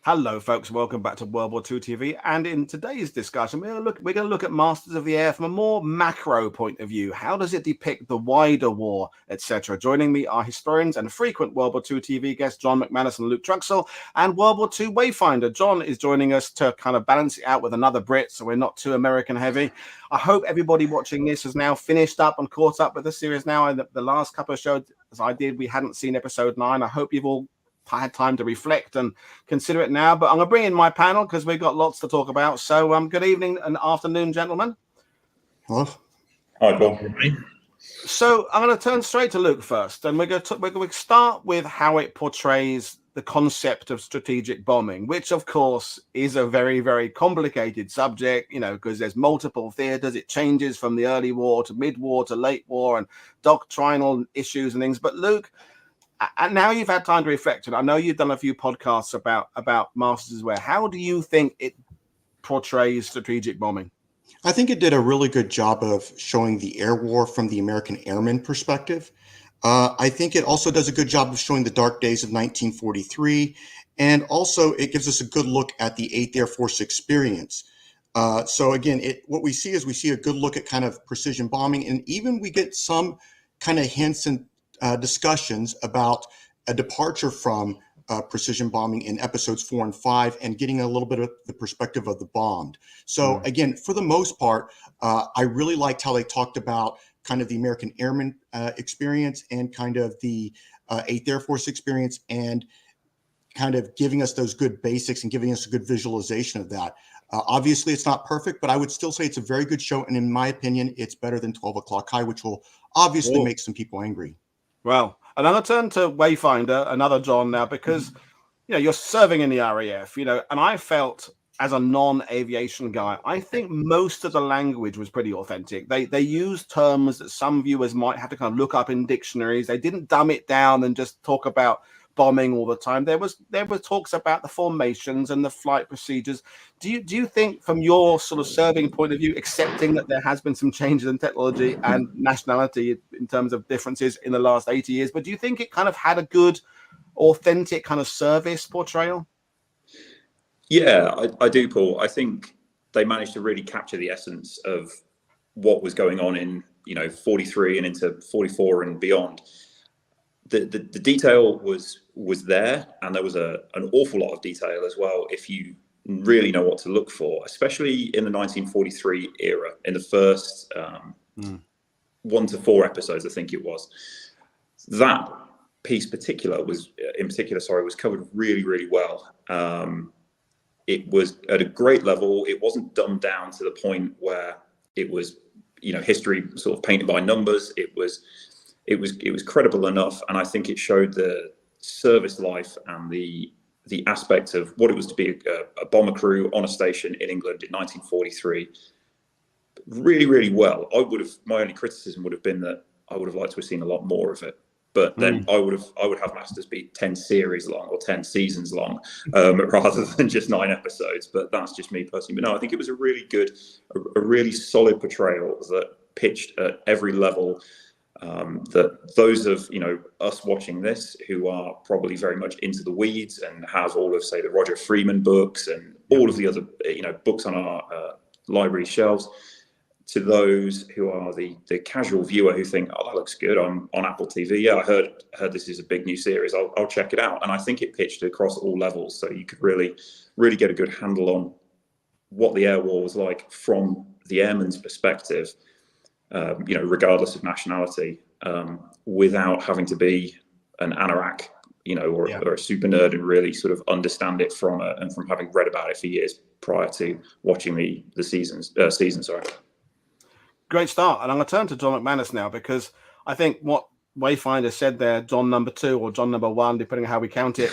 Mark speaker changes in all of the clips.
Speaker 1: Hello, folks. Welcome back to World War II TV. And in today's discussion, we're going to look at Masters of the Air from a more macro point of view. How does it depict the wider war, etc.? Joining me are historians and frequent World War II TV guests John McManus and Luke Truxal, and World War II Wayfinder. John is joining us to kind of balance it out with another Brit, so we're not too American heavy. I hope everybody watching this has now finished up and caught up with the series now. And the last couple of shows, as I did, we hadn't seen episode 9. I hope you've all had time to reflect and consider it now, but I'm going to bring in my panel because we've got lots to talk about. So good evening and afternoon, gentlemen.
Speaker 2: Hello.
Speaker 3: Hi, Paul.
Speaker 1: So I'm going to turn straight to Luke first, and we're going to start with how it portrays the concept of strategic bombing, which of course is a very, very complicated subject, you know, because there's multiple theaters. It changes from the early war to mid-war to late war and doctrinal issues and things. But Luke, and now you've had time to reflect, and I know you've done a few podcasts about Masters as well. How do you think it portrays strategic bombing?
Speaker 2: I think it did a really good job of showing the air war from the American airman perspective. I think it also does a good job of showing the dark days of 1943, and also it gives us a good look at the 8th Air Force experience. So again, what we see is a good look at kind of precision bombing, and even we get some kind of hints and discussions about a departure from precision bombing in episodes 4 and 5, and getting a little bit of the perspective of the bombed. So again, for the most part, I really liked how they talked about kind of the American airman experience and kind of the 8th Air Force experience, and kind of giving us those good basics and giving us a good visualization of that. Obviously, it's not perfect, but I would still say it's a very good show. And in my opinion, it's better than 12 O'Clock High, which will obviously make some people angry.
Speaker 1: Well, and I'm going to turn to Wayfinder, another John now, because you're serving in the RAF, and I felt as a non-aviation guy, I think most of the language was pretty authentic. They used terms that some viewers might have to kind of look up in dictionaries. They didn't dumb it down and just talk about bombing all the time. There were talks about the formations and the flight procedures. Do you think, from your sort of serving point of view, accepting that there has been some changes in technology and nationality in terms of differences in the last 80 years, but do you think it kind of had a good, authentic kind of service portrayal?
Speaker 3: Yeah, I do, Paul. I think they managed to really capture the essence of what was going on in 43 and into 44 and beyond. The detail was there, and there was an awful lot of detail as well if you really know what to look for, especially in the 1943 era, in the first 1 to 4 episodes, I think it was. That piece was covered really, really well. It was at a great level. It wasn't dumbed down to the point where it was, history sort of painted by numbers. It was credible enough, and I think it showed the service life and the aspect of what it was to be a bomber crew on a station in England in 1943 really, really well. My only criticism would have been that I would have liked to have seen a lot more of it. But then I would have Masters be 10 series long or 10 seasons long, rather than just 9 episodes. But that's just me personally. But no, I think it was a really good, a really solid portrayal that pitched at every level. That those of us watching this, who are probably very much into the weeds and have all of, say, the Roger Freeman books and all of the other books on our library shelves, to those who are the casual viewer who think, oh, that looks good on Apple TV. Yeah, I heard this is a big new series. I'll check it out. And I think it pitched across all levels, so you could really, really get a good handle on what the air war was like from the airman's perspective. Regardless of nationality, without having to be an anorak, or a super nerd, and really sort of understand it from having read about it for years prior to watching the season. Sorry.
Speaker 1: Great start, and I'm going to turn to John McManus now, because I think what Wayfinder said there, John number 2 or John number 1, depending on how we count it.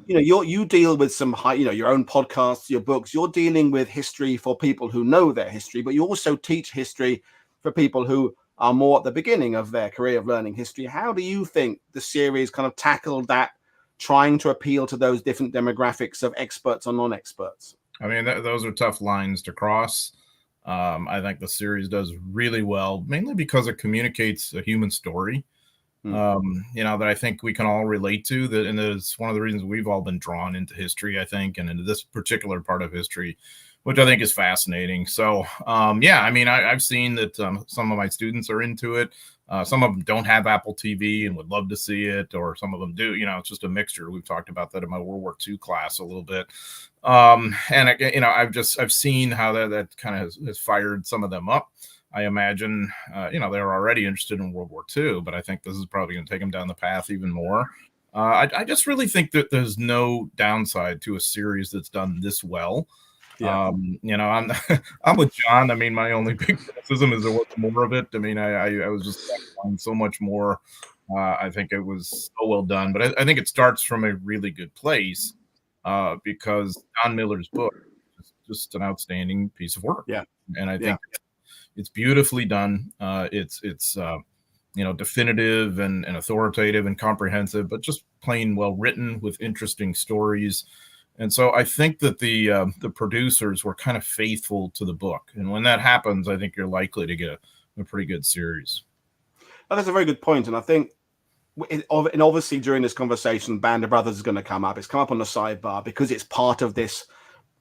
Speaker 1: You deal with some high, your own podcasts, your books. You're dealing with history for people who know their history, but you also teach history for people who are more at the beginning of their career of learning history. How do you think the series kind of tackled that, trying to appeal to those different demographics of experts or non-experts?
Speaker 4: I mean, those are tough lines to cross. I think the series does really well, mainly because it communicates a human story. that I think we can all relate to. That, and it's one of the reasons we've all been drawn into history, I think, and into this particular part of history, which I think is fascinating. So, I've seen that some of my students are into it. Some of them don't have Apple TV and would love to see it, or some of them do. It's just a mixture. We've talked about that in my World War II class a little bit. I've seen how that kind of has fired some of them up. I imagine, they're already interested in World War II, but I think this is probably going to take them down the path even more. I just really think that there's no downside to a series that's done this well.
Speaker 1: Yeah.
Speaker 4: I'm with John. I mean, my only big criticism is there wasn't more of it. I mean, I was just wanting so much more. I think it was so well done, but I think it starts from a really good place because Don Miller's book is just an outstanding piece of work.
Speaker 1: Yeah.
Speaker 4: And I think it's beautifully done. It's definitive and authoritative and comprehensive, but just plain well written with interesting stories. And so I think that the producers were kind of faithful to the book. And when that happens, I think you're likely to get a pretty good series.
Speaker 1: Well, that's a very good point. And I think, and obviously during this conversation, Band of Brothers is going to come up. It's come up on the sidebar because it's part of this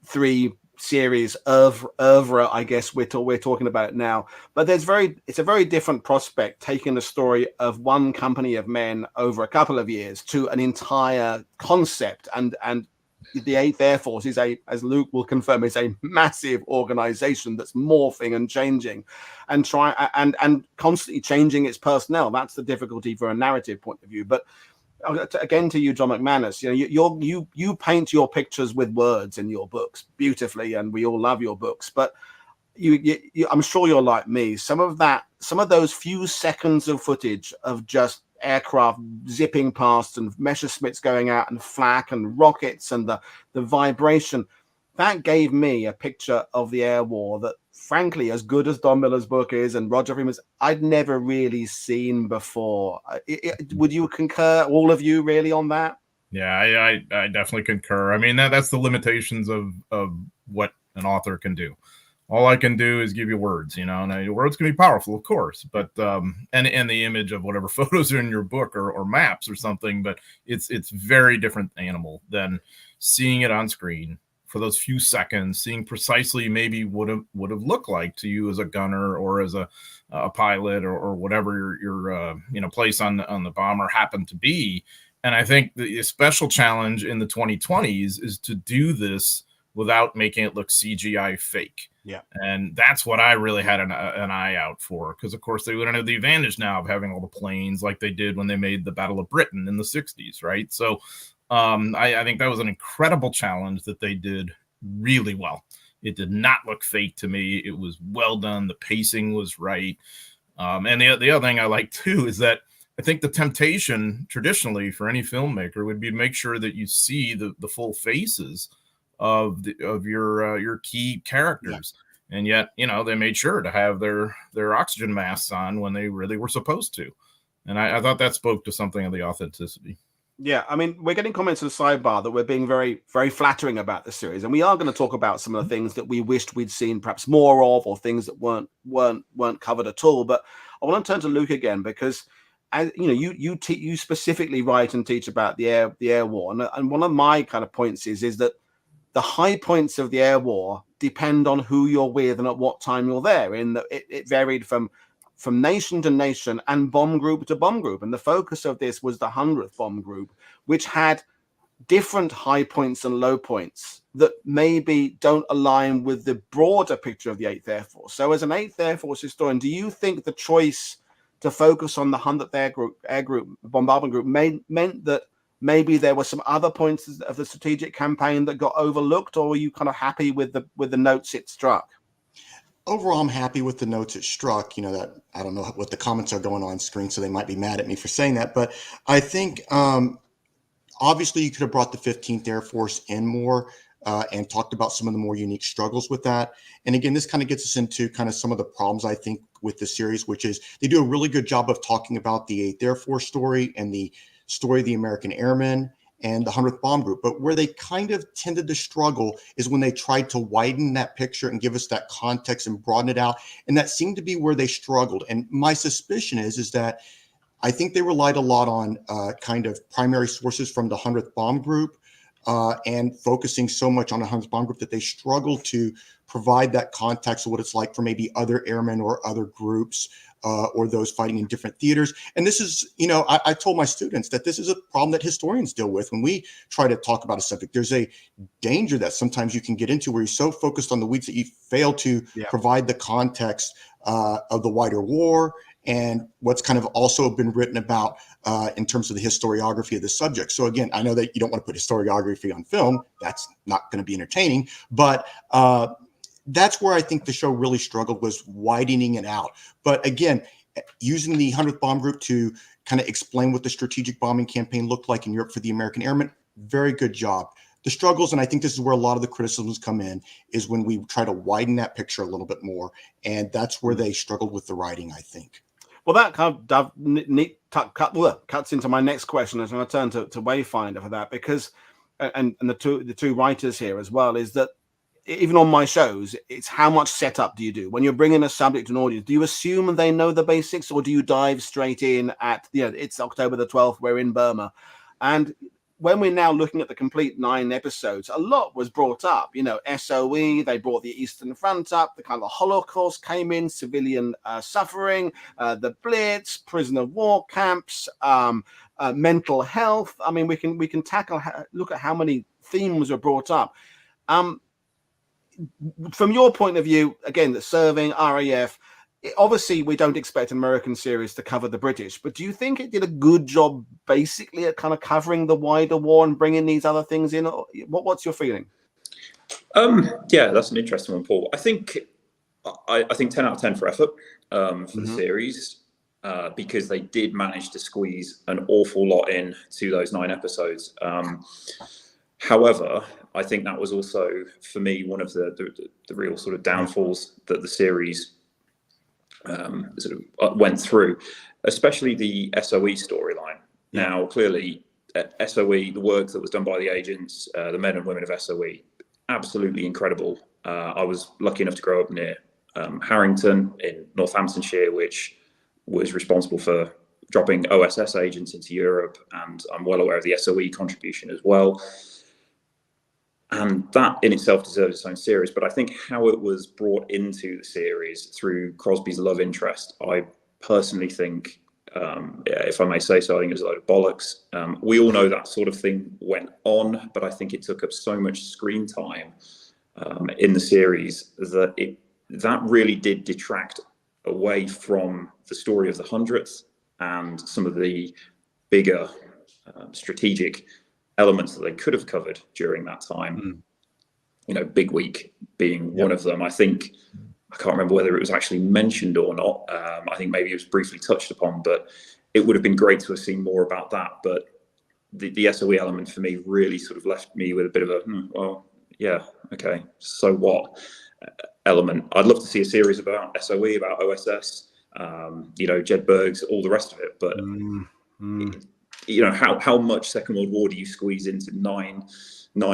Speaker 1: 3 series oeuvre, I guess we're talking about now. But it's a very different prospect, taking the story of one company of men over a couple of years to an entire concept. And the 8th Air Force is as Luke will confirm, is a massive organization that's morphing and changing and constantly changing its personnel. That's the difficulty for a narrative point of view. But again, to you, John McManus, you paint your pictures with words in your books beautifully, and we all love your books. But I'm sure you're like me. Some of those few seconds of footage of just aircraft zipping past and Messerschmitts going out and flak and rockets and the vibration, that gave me a picture of the air war that, frankly, as good as Don Miller's book is and Roger Freeman's, I'd never really seen before. Would you concur, all of you, really, on that?
Speaker 4: Yeah, I definitely concur. I mean, that's the limitations of what an author can do. All I can do is give you words, and words can be powerful, of course, but and the image of whatever photos are in your book or maps or something, but it's very different animal than seeing it on screen for those few seconds, seeing precisely maybe would have looked like to you as a gunner or as a pilot or whatever your place on the bomber happened to be. And I think the special challenge in the 2020s is to do this without making it look CGI fake.
Speaker 1: Yeah.
Speaker 4: And that's what I really had an eye out for, because of course they wouldn't have the advantage now of having all the planes like they did when they made the Battle of Britain in the 60s, right? So I think that was an incredible challenge that they did really well. It did not look fake to me. It was well done. The pacing was right. And the other thing I like too is that I think the temptation traditionally for any filmmaker would be to make sure that you see the full faces of your key characters. Yeah. And yet, they made sure to have their oxygen masks on when they really were supposed to. And I thought that spoke to something of the authenticity.
Speaker 1: Yeah, I mean, we're getting comments in the sidebar that we're being very, very flattering about the series, and we are going to talk about some of the things that we wished we'd seen perhaps more of, or things that weren't covered at all. But I want to turn to Luke again, because as you specifically write and teach about the air war, and one of my kind of points is that the high points of the air war depend on who you're with and at what time you're there. In that it varied from nation to nation and bomb group to bomb group. And the focus of this was the 100th bomb group, which had different high points and low points that maybe don't align with the broader picture of the 8th Air Force. So as an 8th Air Force historian, do you think the choice to focus on the 100th Air Group bombardment group meant that maybe there were some other points of the strategic campaign that got overlooked, or were you kind of happy with the notes it struck?
Speaker 2: Overall, I'm happy with the notes it struck. That I don't know what the comments are going on screen, so they might be mad at me for saying that. But I think obviously you could have brought the 15th Air Force in more and talked about some of the more unique struggles with that. And again, this kind of gets us into kind of some of the problems, I think, with the series, which is they do a really good job of talking about the 8th Air Force story and the story of the American Airmen and the 100th Bomb Group. But where they kind of tended to struggle is when they tried to widen that picture and give us that context and broaden it out. And that seemed to be where they struggled. And my suspicion is that I think they relied a lot on kind of primary sources from the 100th Bomb Group and focusing so much on the 100th Bomb Group that they struggled to provide that context of what it's like for maybe other airmen or other groups or those fighting in different theaters. And this is, you know, I told my students that this is a problem that historians deal with when we try to talk about a subject. There's a danger that sometimes you can get into where you're so focused on the weeds that you fail to provide the context of the wider war and what's kind of also been written about in terms of the historiography of the subject. So again, I know that you don't want to put historiography on film. That's not going to be entertaining, but that's where I think the show really struggled, was widening it out. But again, using the 100th Bomb Group to kind of explain what the strategic bombing campaign looked like in Europe for the American airmen, very good job. The struggles, and I think this is where a lot of the criticisms come in, is when we try to widen that picture a little bit more. And that's where they struggled with the writing, I think.
Speaker 1: Well, that kind of cuts into my next question, as I turn to Wayfinder for that, because and the two writers here as well, is that even on my shows, it's how much setup do you do when you're bringing a subject to an audience? Do you assume they know the basics, or do you dive straight in at, you know, it's October the 12th, we're in Burma, and when we're now looking at the complete 9 episodes, a lot was brought up. You know, SOE, they brought the Eastern Front up, the kind of Holocaust came in, civilian suffering, the Blitz, prisoner of war camps, mental health. I mean, we can look at how many themes are brought up. From your point of view, again, the serving, RAF, obviously we don't expect an American series to cover the British, but do you think it did a good job basically at kind of covering the wider war and bringing these other things in? What's your feeling?
Speaker 3: Yeah, that's an interesting one, Paul. I think 10 out of 10 for effort for the series, because they did manage to squeeze an awful lot in to those 9 episodes. However, I think that was also, for me, one of the real sort of downfalls that the series sort of went through, especially the SOE storyline. Now, clearly, SOE, the work that was done by the agents, the men and women of SOE, absolutely incredible. I was lucky enough to grow up near Harrington in Northamptonshire, which was responsible for dropping OSS agents into Europe, and I'm well aware of the SOE contribution as well. And that in itself deserves its own series. But I think how it was brought into the series through Crosby's love interest, I personally think, if I may say so, I think it was a load of bollocks. We all know that sort of thing went on, but I think it took up so much screen time in the series that really did detract away from the story of the 100th and some of the bigger strategic elements that they could have covered during that time. You know, Big Week being one of them. I think, I can't remember whether it was actually mentioned or not. I think maybe it was briefly touched upon, but it would have been great to have seen more about that. But the SOE element for me really sort of left me with a bit of a, well, yeah, okay, so what element. I'd love to see a series about SOE, about OSS, you know, Jedburghs, all the rest of it. But you know, how much Second World War do you squeeze into nine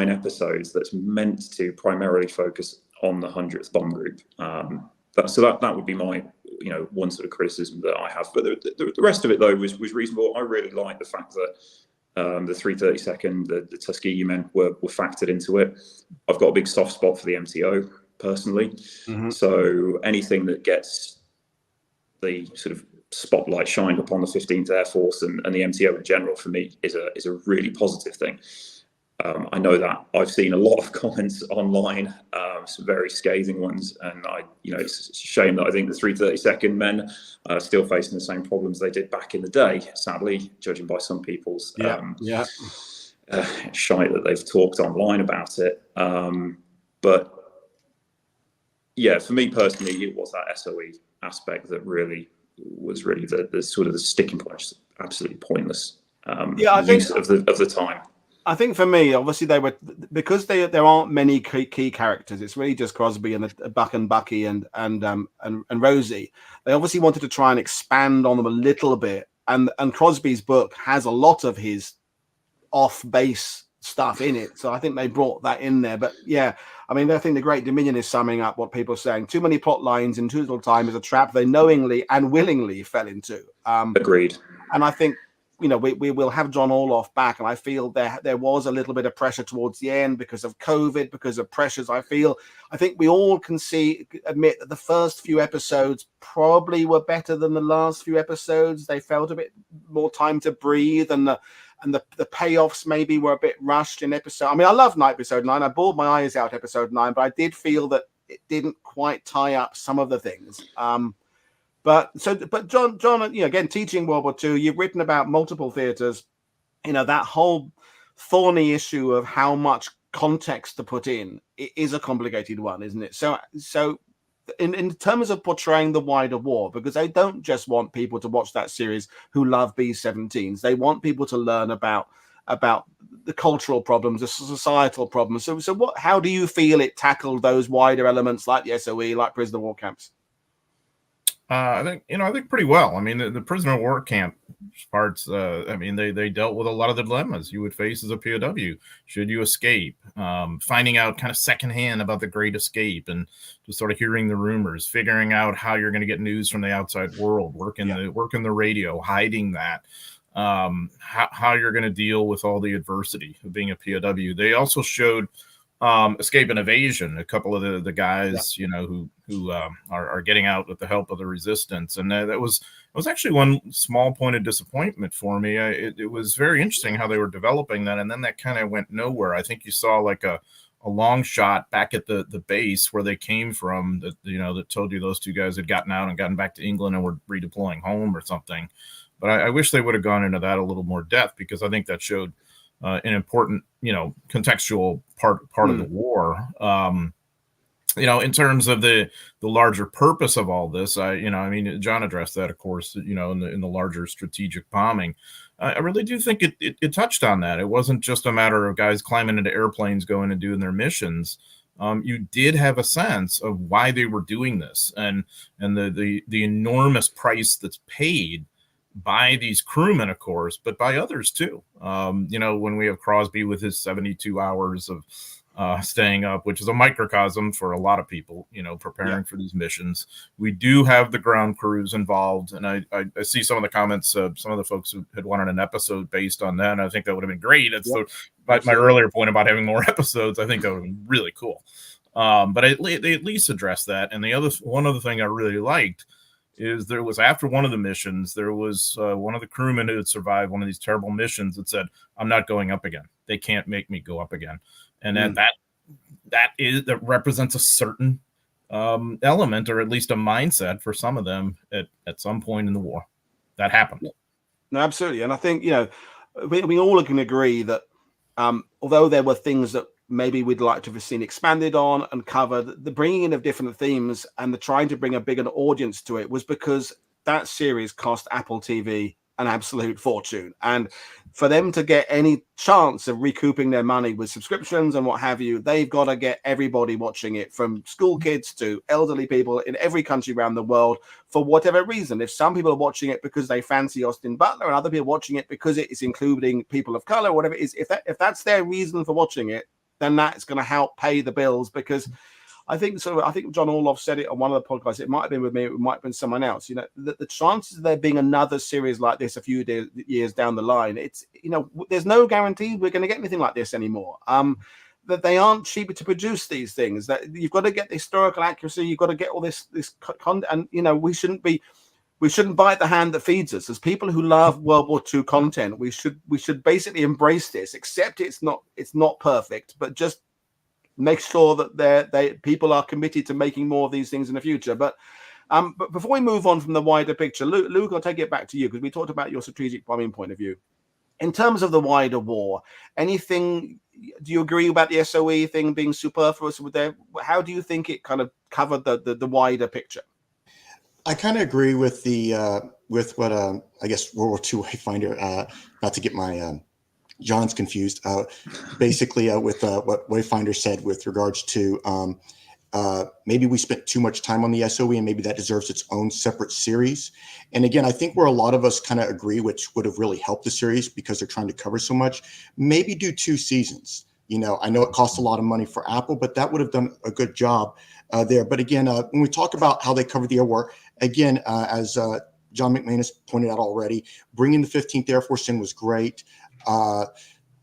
Speaker 3: episodes that's meant to primarily focus on the 100th Bomb Group? That would be my, you know, one sort of criticism that I have. But the rest of it though was reasonable. I really like the fact that the 332nd, the Tuskegee men were factored into it. I've got a big soft spot for the MTO personally. So anything that gets the sort of spotlight shined upon the 15th Air Force and the MTO in general, for me, is a really positive thing. I know that I've seen a lot of comments online, some very scathing ones, and it's a shame that I think the 332nd men are still facing the same problems they did back in the day, sadly, judging by some people's shite that they've talked online about it. But yeah, for me personally, it was that SOE aspect that really was really the sort of the sticking point. Just absolutely pointless use of the time.
Speaker 1: I think for me, obviously they were, because there aren't many key characters. It's really just Crosby and Buck and Bucky and Rosie. They obviously wanted to try and expand on them a little bit. And Crosby's book has a lot of his off-base stuff in it. So I think they brought that in there. But yeah, I mean, I think the Great Dominion is summing up what people are saying. Too many plot lines in too little time is a trap they knowingly and willingly fell into.
Speaker 3: Agreed.
Speaker 1: And I think, you know, we will have John Orloff back, and I feel there was a little bit of pressure towards the end because of COVID, because of pressures. I think we all can admit that the first few episodes probably were better than the last few episodes. They felt a bit more time to breathe, and the payoffs maybe were a bit rushed in episode. I mean, I love episode 9. I bawled my eyes out episode 9, but I did feel that it didn't quite tie up some of the things. But John, you know, again, teaching World War II, you've written about multiple theaters, you know, that whole thorny issue of how much context to put in is a complicated one, isn't it? So in terms of portraying the wider war, because they don't just want people to watch that series who love B-17s, they want people to learn about the cultural problems, the societal problems. So how do you feel it tackled those wider elements like the SOE, like prisoner of war camps?
Speaker 4: I think pretty well. I mean, the prisoner of war camp parts, I mean, they dealt with a lot of the dilemmas you would face as a POW. Should you escape? Finding out kind of secondhand about the Great Escape, and just sort of hearing the rumors, figuring out how you're going to get news from the outside world, working the radio, hiding that, how you're going to deal with all the adversity of being a POW. They also showed escape and evasion. A couple of the guys, you know, who are getting out with the help of the resistance, and that was actually one small point of disappointment for me. It was very interesting how they were developing that, and then that kind of went nowhere. I think you saw like a long shot back at the base where they came from, that, you know, that told you those two guys had gotten out and gotten back to England and were redeploying home or something. But I wish they would have gone into that a little more depth, because I think that showed an important, you know, contextual part of the war. You know, in terms of the larger purpose of all this, I mean, John addressed that, of course, you know, in the larger strategic bombing. I really do think it touched on that. It wasn't just a matter of guys climbing into airplanes, going and doing their missions. You did have a sense of why they were doing this, and the enormous price that's paid by these crewmen, of course, but by others too. You know, when we have Crosby with his 72 hours of staying up, which is a microcosm for a lot of people, you know, preparing for these missions. We do have the ground crews involved, and I see some of the comments, some of the folks who had wanted an episode based on that, and I think that would have been great. It's my earlier point about having more episodes. I think that would have been really cool. But they at least addressed that. And one other thing I really liked is there was, after one of the missions, there was one of the crewmen who had survived one of these terrible missions that said, "I'm not going up again. They can't make me go up again." And that represents a certain element, or at least a mindset for some of them at some point in the war. That happened.
Speaker 1: No, absolutely. And I think, you know, we all can agree that although there were things that maybe we'd like to have seen expanded on and covered, the bringing in of different themes and the trying to bring a bigger audience to it was because that series cost Apple TV an absolute fortune. And for them to get any chance of recouping their money with subscriptions and what have you, they've got to get everybody watching it, from school kids to elderly people in every country around the world, for whatever reason. If some people are watching it because they fancy Austin Butler, and other people watching it because it is including people of color, whatever it is, if that's their reason for watching it, then that's going to help pay the bills. Because I think John Orloff said it on one of the podcasts. It might have been with me, it might have been someone else. You know, the chances of there being another series like this a few years down the line, it's, you know, there's no guarantee we're going to get anything like this anymore. That they aren't cheap to produce these things. That you've got to get the historical accuracy. You've got to get all this content, and you know, we shouldn't bite the hand that feeds us. As people who love World War II content, we should basically embrace this. Accept it's not perfect, but just make sure that people are committed to making more of these things in the future. But before we move on from the wider picture, Luke, I'll take it back to you, because we talked about your strategic bombing point of view. In terms of the wider war, anything, do you agree about the SOE thing being superfluous? How do you think it kind of covered the wider picture?
Speaker 2: I kind of agree with with what I guess World War II Wayfinder, not to get my John's confused, basically with what Wayfinder said with regards to maybe we spent too much time on the SOE, and maybe that deserves its own separate series. And again, I think where a lot of us kind of agree, which would have really helped the series because they're trying to cover so much, maybe do 2 seasons. I know it costs a lot of money for Apple, but that would have done a good job there. But again, when we talk about how they covered the air war, again, as John McManus pointed out already, bringing the 15th Air Force in was great.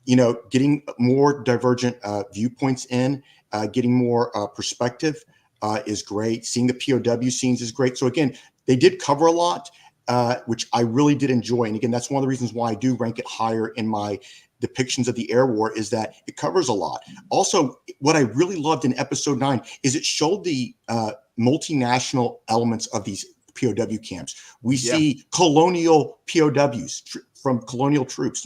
Speaker 2: Getting more divergent viewpoints in, getting more perspective is great. Seeing the POW scenes is great. So again, they did cover a lot, which I really did enjoy. And again, that's one of the reasons why I do rank it higher in my depictions of the air war, is that it covers a lot. Also, what I really loved in episode 9 is it showed the multinational elements of these POW camps. We see colonial POWs from colonial troops,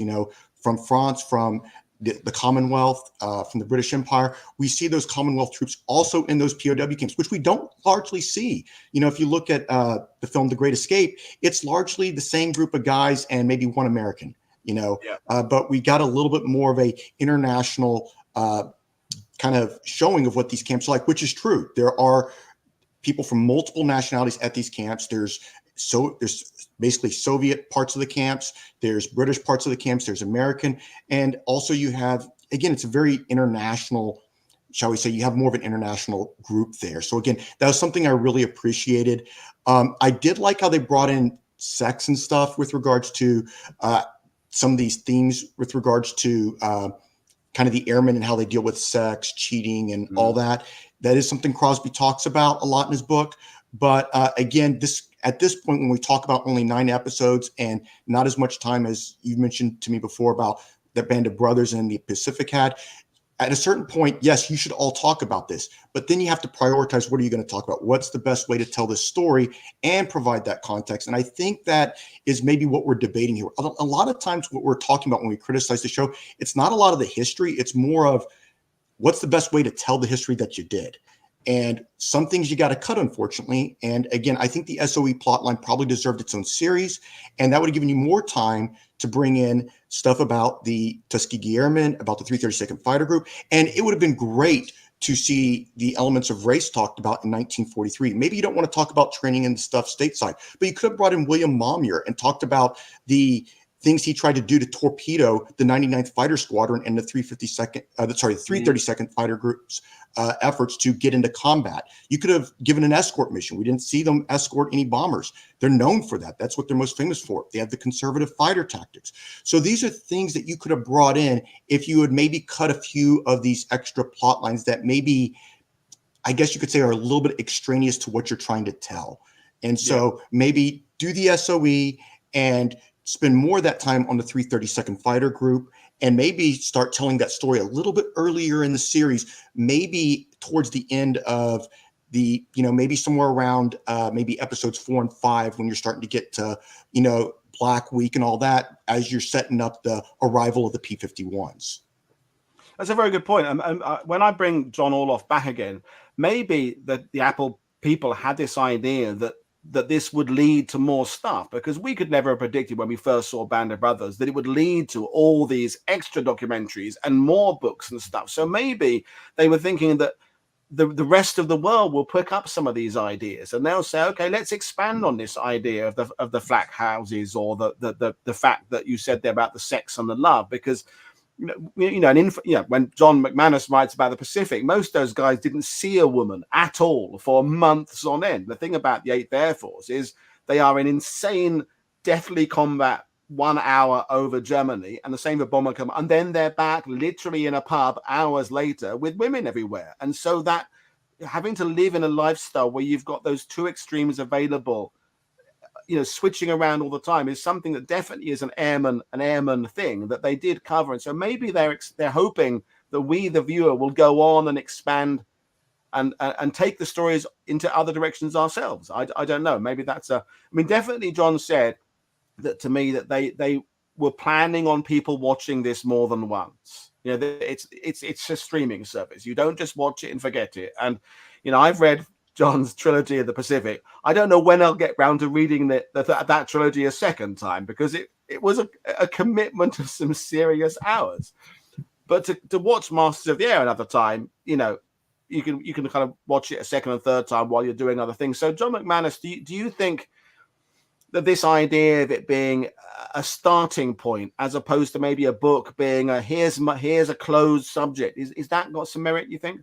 Speaker 2: from France, from the Commonwealth, from the British Empire. We see those Commonwealth troops also in those POW camps, which we don't largely see. If you look at the film The Great Escape, it's largely the same group of guys and maybe one American, but we got a little bit more of a international kind of showing of what these camps are like, which is true. There are people from multiple nationalities at these camps. There's basically Soviet parts of the camps. There's British parts of the camps. There's American. And also you have, again, it's a very international, shall we say, you have more of an international group there. So again, that was something I really appreciated. I did like how they brought in sex and stuff with regards to some of these themes with regards to kind of the airmen and how they deal with sex, cheating, and all that. That is something Crosby talks about a lot in his book. But again, at this point, when we talk about only 9 episodes and not as much time as you mentioned to me before about that Band of Brothers and the Pacific had, at a certain point, yes, you should all talk about this. But then you have to prioritize, what are you going to talk about? What's the best way to tell this story and provide that context? And I think that is maybe what we're debating here. A lot of times what we're talking about when we criticize the show, it's not a lot of the history. It's more of what's the best way to tell the history that you did. And some things you got to cut, unfortunately. And again, I think the SOE plotline probably deserved its own series, and that would have given you more time to bring in stuff about the Tuskegee Airmen, about the 332nd Fighter Group. And it would have been great to see the elements of race talked about in 1943. Maybe you don't want to talk about training and stuff stateside, but you could have brought in William Momyer and talked about the things he tried to do to torpedo the 99th Fighter Squadron and the 332nd Fighter Group's efforts to get into combat. You could have given an escort mission. We didn't see them escort any bombers. They're known for that. That's what they're most famous for. They have the conservative fighter tactics. So these are things that you could have brought in if you had maybe cut a few of these extra plot lines that maybe, I guess you could say, are a little bit extraneous to what you're trying to tell. And so maybe do the SOE and spend more of that time on the 332nd Fighter Group, and maybe start telling that story a little bit earlier in the series, maybe towards the end of the, maybe somewhere around maybe episodes 4 and 5, when you're starting to get to, Black Week and all that, as you're setting up the arrival of the P-51s.
Speaker 1: That's a very good point. And when I bring John Orloff back again, maybe the Apple people had this idea that this would lead to more stuff, because we could never have predicted when we first saw Band of Brothers that it would lead to all these extra documentaries and more books and stuff. So maybe they were thinking that the rest of the world will pick up some of these ideas, and they'll say, okay, let's expand on this idea of the flak houses, or the fact that you said there about the sex and the love, because when John McManus writes about the Pacific, most of those guys didn't see a woman at all for months on end. The thing about the 8th Air Force is they are in insane, deathly combat 1 hour over Germany, and the same for bomber command, and then they're back literally in a pub hours later with women everywhere. And so that having to live in a lifestyle where you've got those 2 extremes available, switching around all the time, is something that definitely is an airman thing that they did cover. And so maybe they're hoping that we, the viewer, will go on and expand and take the stories into other directions ourselves. I don't know. Maybe that's definitely John said that to me, that they were planning on people watching this more than once. It's a streaming service. You don't just watch it and forget it. And I've read John's trilogy of the Pacific. I don't know when I'll get round to reading that trilogy a second time, because it was a commitment of some serious hours. But to watch Masters of the Air another time, you can kind of watch it a second and third time while you're doing other things. So John McManus, do you think that this idea of it being a starting point as opposed to maybe a book being here's a closed subject, is that got some merit, you think?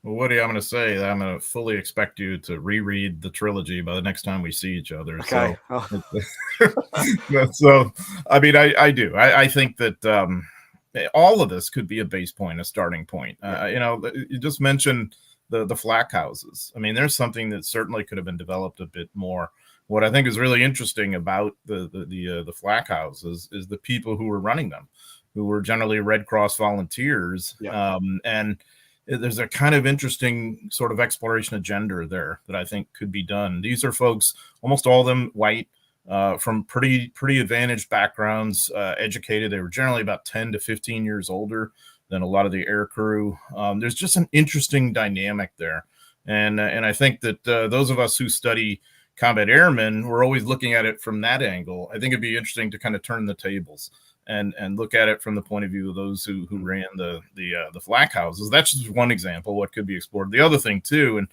Speaker 4: Well, Woody, I'm going to say that I'm going to fully expect you to reread the trilogy by the next time we see each other.
Speaker 1: Okay.
Speaker 4: So, I mean, I do. I think that all of this could be a base point, a starting point. You just mentioned the flak houses. I mean, there's something that certainly could have been developed a bit more. What I think is really interesting about the flak houses is the people who were running them, who were generally Red Cross volunteers, and there's a kind of interesting sort of exploration agenda there that I think could be done. These are folks, almost all of them white, from pretty advantaged backgrounds, educated. They were generally about 10 to 15 years older than a lot of the air crew. There's just an interesting dynamic there. And I think that those of us who study combat airmen, we're always looking at it from that angle. I think it'd be interesting to kind of turn the tables and look at it from the point of view of those who ran the flak houses. That's just one example what could be explored. The other thing too, and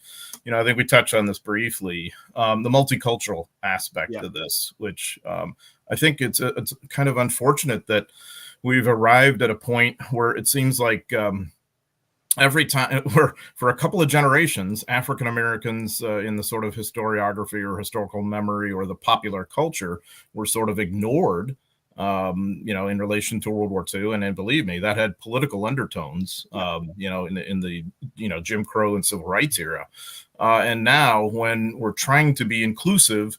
Speaker 4: I think we touched on this briefly, the multicultural aspect of this, which I think it's kind of unfortunate that we've arrived at a point where it seems like every time, for a couple of generations, African Americans in the sort of historiography or historical memory or the popular culture were sort of ignored, in relation to World War II. And then believe me, that had political undertones, in the Jim Crow and civil rights era. And now when we're trying to be inclusive,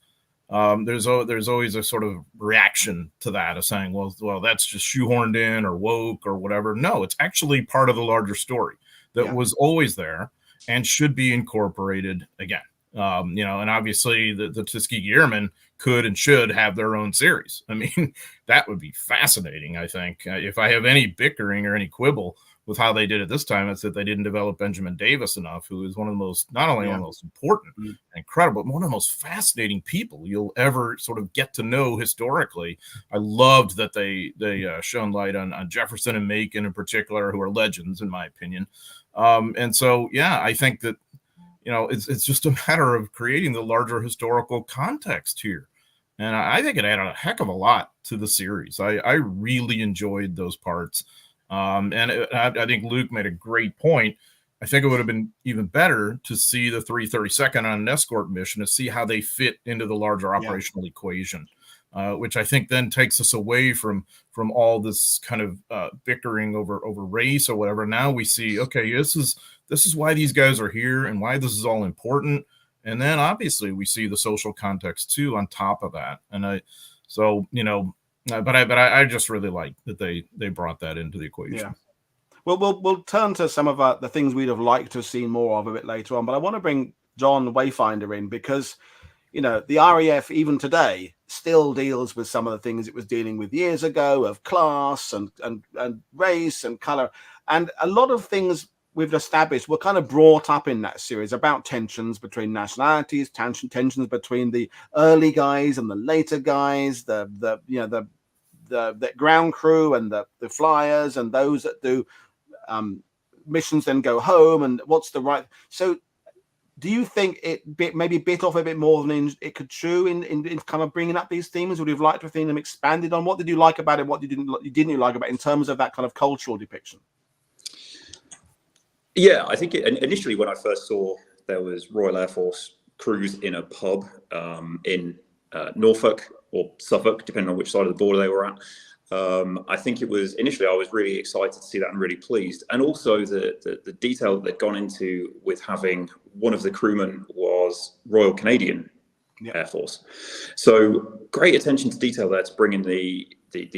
Speaker 4: there's always a sort of reaction to that of saying, well, that's just shoehorned in or woke or whatever. No, it's actually part of the larger story that was always there and should be incorporated again. And obviously the Tuskegee Airmen could and should have their own series. I mean, that would be fascinating. I think if I have any bickering or any quibble with how they did it this time, it's that they didn't develop Benjamin Davis enough, who is one of the most, not only one of the most important, incredible, but one of the most fascinating people you'll ever sort of get to know historically. I loved that they shone light on Jefferson and Macon in particular, who are legends in my opinion. And so, I think that, it's just a matter of creating the larger historical context here. And I think it added a heck of a lot to the series. I really enjoyed those parts. I think Luke made a great point. I think it would have been even better to see the 332nd on an escort mission to see how they fit into the larger operational equation, which I think then takes us away from all this kind of bickering over race or whatever. Now we see, okay, this is why these guys are here and why this is all important. And then obviously we see the social context too on top of that. And I just really like that they brought that into the equation.
Speaker 1: Yeah. Well, we'll turn to some of the things we'd have liked to have seen more of a bit later on. But I want to bring John Wayfinder in because, the RAF even today still deals with some of the things it was dealing with years ago of class and race and color. And a lot of things we've established were kind of brought up in that series about tensions between nationalities, tensions between the early guys and the later guys, the ground crew and the flyers and those that do missions then go home and what's the right. So do you think it maybe bit off a bit more than it could chew in kind of bringing up these themes? Would you have liked to have seen them expanded on? What did you like about it? What you didn't like about it in terms of that kind of cultural depiction?
Speaker 3: Yeah, I think initially when I first saw there was Royal Air Force crews in a pub in Norfolk or Suffolk, depending on which side of the border they were at. I think it was initially I was really excited to see that and really pleased. And also the detail that they'd gone into with having one of the crewmen was Royal Canadian Air Force. So great attention to detail there to bring in the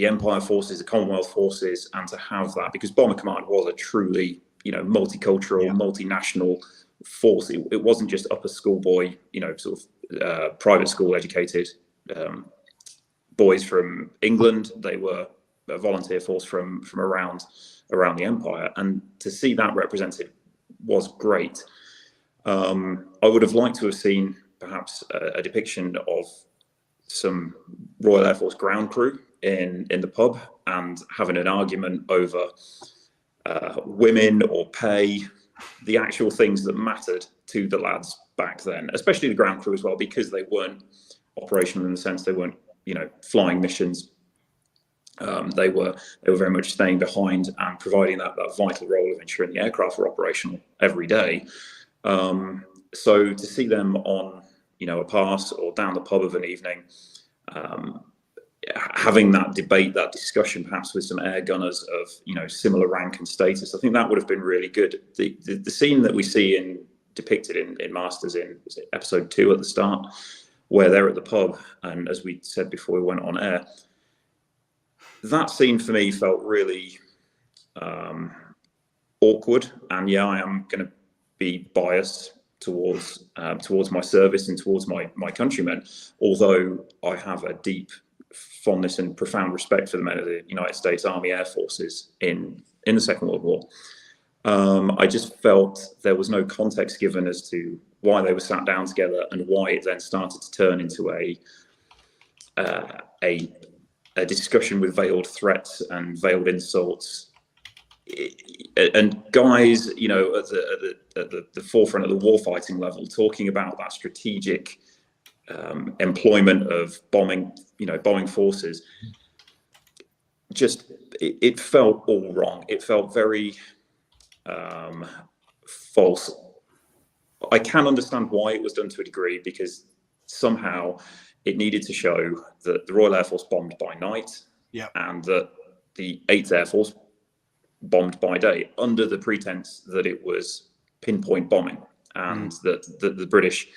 Speaker 3: Empire forces, the Commonwealth forces, and to have that, because Bomber Command was a truly multicultural, multinational force. It wasn't just upper school boy, sort of private school educated boys from England. They were a volunteer force from around the Empire, and to see that represented was great. I would have liked to have seen perhaps a depiction of some Royal Air Force ground crew in the pub and having an argument over women or pay the actual things that mattered to the lads back then, especially the ground crew as well, because they weren't operational in the sense they weren't, flying missions. They were very much staying behind and providing that vital role of ensuring the aircraft were operational every day. So to see them on, a pass or down the pub of an evening, having that debate, that discussion, perhaps with some air gunners of, similar rank and status, I think that would have been really good. The scene that we see depicted in Masters in episode 2 at the start, where they're at the pub, and as we said before we went on air, that scene for me felt really awkward. And yeah, I am going to be biased towards my service and towards my countrymen, although I have a deep fondness and profound respect for the men of the United States Army Air Forces in the Second World War. I just felt there was no context given as to why they were sat down together and why it then started to turn into a discussion with veiled threats and veiled insults. And guys, at the forefront of the warfighting level, talking about that strategic employment of bombing forces, just it felt all wrong. It felt very false. I can understand why it was done to a degree, because somehow it needed to show that the Royal Air Force bombed by night, and that the 8th Air Force bombed by day, under the pretense that it was pinpoint bombing, and that the British,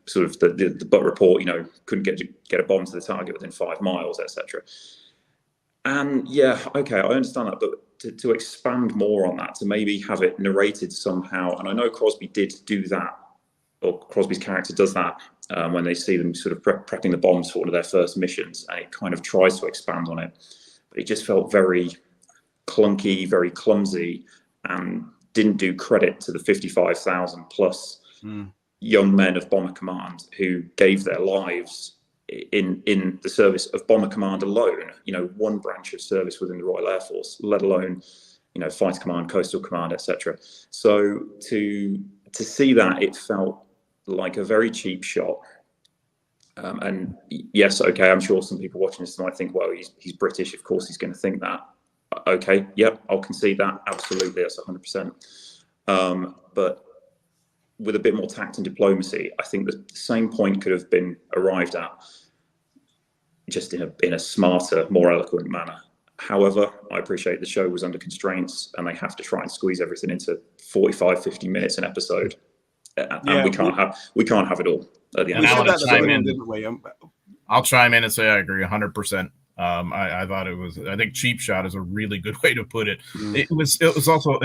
Speaker 3: sort of the Butt report, couldn't get a bomb to the target within 5 miles, etc. And yeah, okay, I understand that, but to expand more on that, to maybe have it narrated somehow, and I know Crosby did do that, or Crosby's character does that when they see them sort of prepping the bombs for one of their first missions, and it kind of tries to expand on it, but it just felt very clunky, very clumsy, and didn't do credit to the 55,000 plus young men of Bomber Command who gave their lives in the service of Bomber Command alone, one branch of service within the Royal Air Force, let alone, Fighter Command, Coastal Command, etc. So to see that, it felt like a very cheap shot. And yes, okay, I'm sure some people watching this might think, well, he's British, of course he's going to think that. Okay, yep, I'll concede that, absolutely, that's 100%. But with a bit more tact and diplomacy, I think the same point could have been arrived at, just in a smarter, more eloquent manner. However, I appreciate the show was under constraints, and they have to try and squeeze everything into 45, 50 minutes an episode, and we can't have it all at the end.
Speaker 1: We said that chime in, didn't we?
Speaker 4: I'll chime in and say I agree 100%. I thought it was. I think cheap shot is a really good way to put it. It was also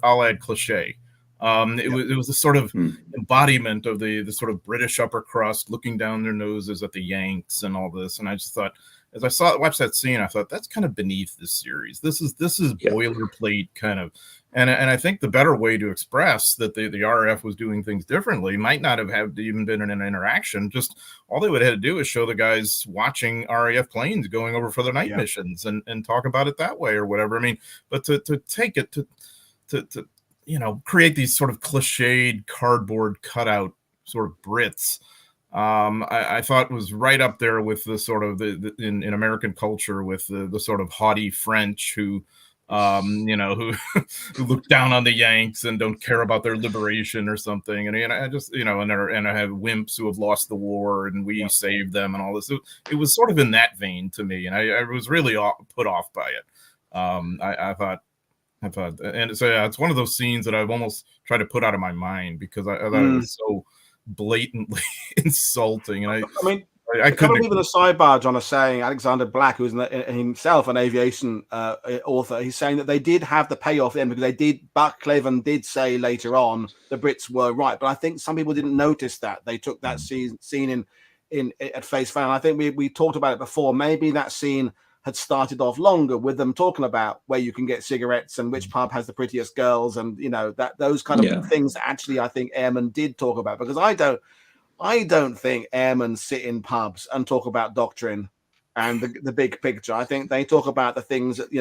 Speaker 4: I'll add cliche. It was a sort of embodiment of the sort of British upper crust looking down their noses at the Yanks and all this. And I just thought, as I watched that scene, I thought that's kind of beneath this series. This is boilerplate kind of, and I think the better way to express that the RAF was doing things differently might not have even been in an interaction. Just all they would have had to do is show the guys watching RAF planes going over for their night missions and talk about it that way or whatever. I mean, but to take it to create these sort of cliched cardboard cutout sort of Brits, I thought was right up there with the sort of in American culture with the sort of haughty French who look down on the Yanks and don't care about their liberation or something. And I just, and I have wimps who have lost the war and we saved them and all this. It was sort of in that vein to me. And I was really put off by it. I thought, and so it's one of those scenes that I've almost tried to put out of my mind because I thought it was so blatantly insulting. And I couldn't
Speaker 1: even a sidebar, John, is saying Alexander Black, who's himself an aviation author, he's saying that they did have the payoff then because Buck Cleven did say later on the Brits were right, but I think some people didn't notice that. They took that scene in at face value. And I think we talked about it before. Maybe that scene had started off longer with them talking about where you can get cigarettes and which pub has the prettiest girls, and those kind of things. Actually, I think airmen did talk about, because I don't think airmen sit in pubs and talk about doctrine and the big picture. I think they talk about the things that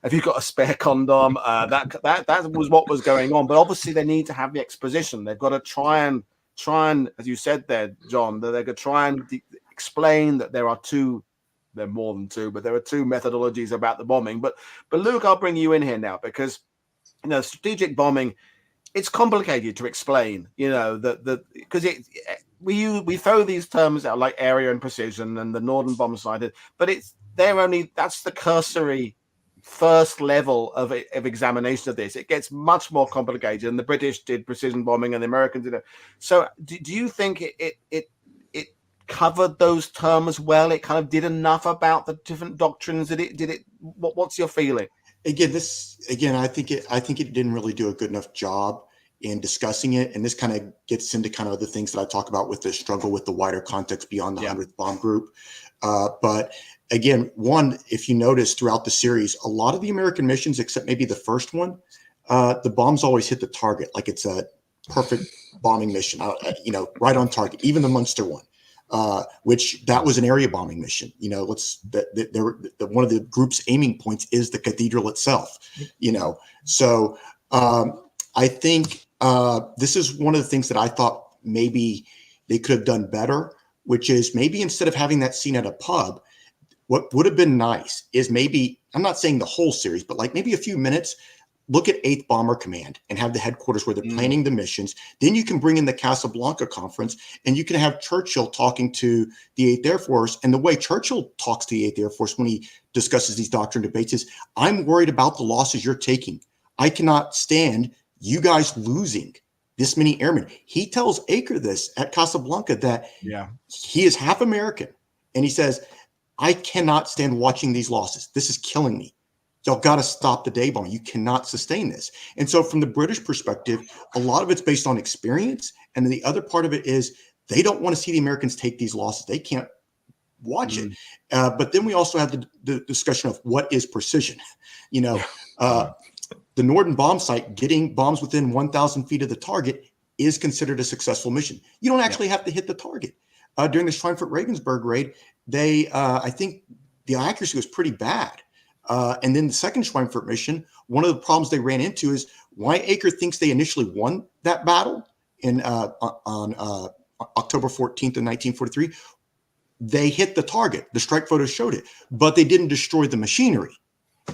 Speaker 1: Have you got a spare condom? That was what was going on. But obviously, they need to have the exposition. They've got to try and, as you said there, John, that they're going to try and explain that there are two. There are more than two, but there are two methodologies about the bombing. But Luke, I'll bring you in here now because strategic bombing, it's complicated to explain. Because we throw these terms out like area and precision and the northern bomb sighted, but that's the cursory first level of examination of this. It gets much more complicated, and the British did precision bombing and the Americans did it. So do you think it covered those terms well? It kind of did enough about the different doctrines? What's your feeling? I
Speaker 2: think it didn't really do a good enough job in discussing it, and this kind of gets into kind of the things that I talk about with the struggle with the wider context beyond the 100th bomb group. But again, if you notice throughout the series, a lot of the American missions, except maybe the first one, the bombs always hit the target, like it's a perfect bombing mission, right on target. Even the Munster one, which that was an area bombing mission. One of the group's aiming points is the cathedral itself. So I think this is one of the things that I thought maybe they could have done better, which is maybe instead of having that scene at a pub, what would have been nice is maybe, I'm not saying the whole series, but like maybe a few minutes, look at 8th Bomber Command and have the headquarters where they're planning the missions. Then you can bring in the Casablanca conference and you can have Churchill talking to the 8th Air Force. And the way Churchill talks to the 8th Air Force when he discusses these doctrine debates is, I'm worried about the losses you're taking. I cannot stand you guys losing this many airmen. He tells Acre this at Casablanca that he is half American. And he says, I cannot stand watching these losses. This is killing me. Y'all got to stop the day bombing. You cannot sustain this. And so from the British perspective, a lot of it's based on experience. And then the other part of it is they don't want to see the Americans take these losses. They can't watch it. But then we also have the discussion of what is precision. The Norden bomb site, getting bombs within 1,000 feet of the target is considered a successful mission. You don't actually have to hit the target. During the Schweinfurt-Regensburg raid, I think the accuracy was pretty bad. And then the second Schweinfurt mission, one of the problems they ran into is why Acre thinks they initially won that battle on October 14th of 1943. They hit the target. The strike photos showed it, but they didn't destroy the machinery.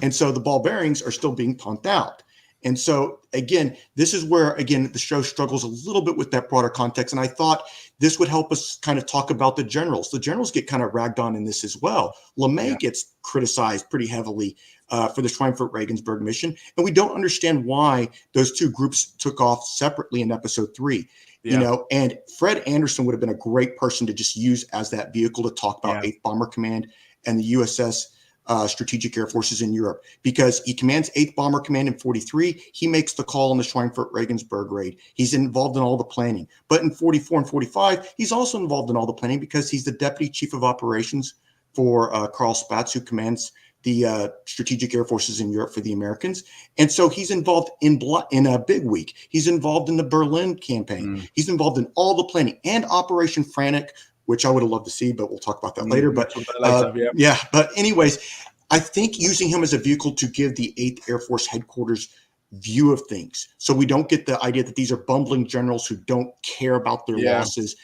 Speaker 2: And so the ball bearings are still being pumped out. And so, again, this is where, again, the show struggles a little bit with that broader context. And I thought this would help us kind of talk about the generals. The generals get kind of ragged on in this as well. LeMay gets criticized pretty heavily for the Schweinfurt-Regensburg mission. And we don't understand why those two groups took off separately in episode 3. And Fred Anderson would have been a great person to just use as that vehicle to talk about 8th Bomber Command and the USS Strategic Air Forces in Europe, because he commands 8th Bomber Command in 43. He makes the call on the Schweinfurt-Regensburg raid. He's involved in all the planning. But in 44 and 45, he's also involved in all the planning because he's the Deputy Chief of Operations for Karl Spatz, who commands the Strategic Air Forces in Europe for the Americans. And so he's involved in a big week. He's involved in the Berlin campaign. He's involved in all the planning and Operation Frantic, which I would have loved to see, but we'll talk about that later. But but anyways, I think using him as a vehicle to give the 8th Air Force headquarters view of things, so we don't get the idea that these are bumbling generals who don't care about their losses.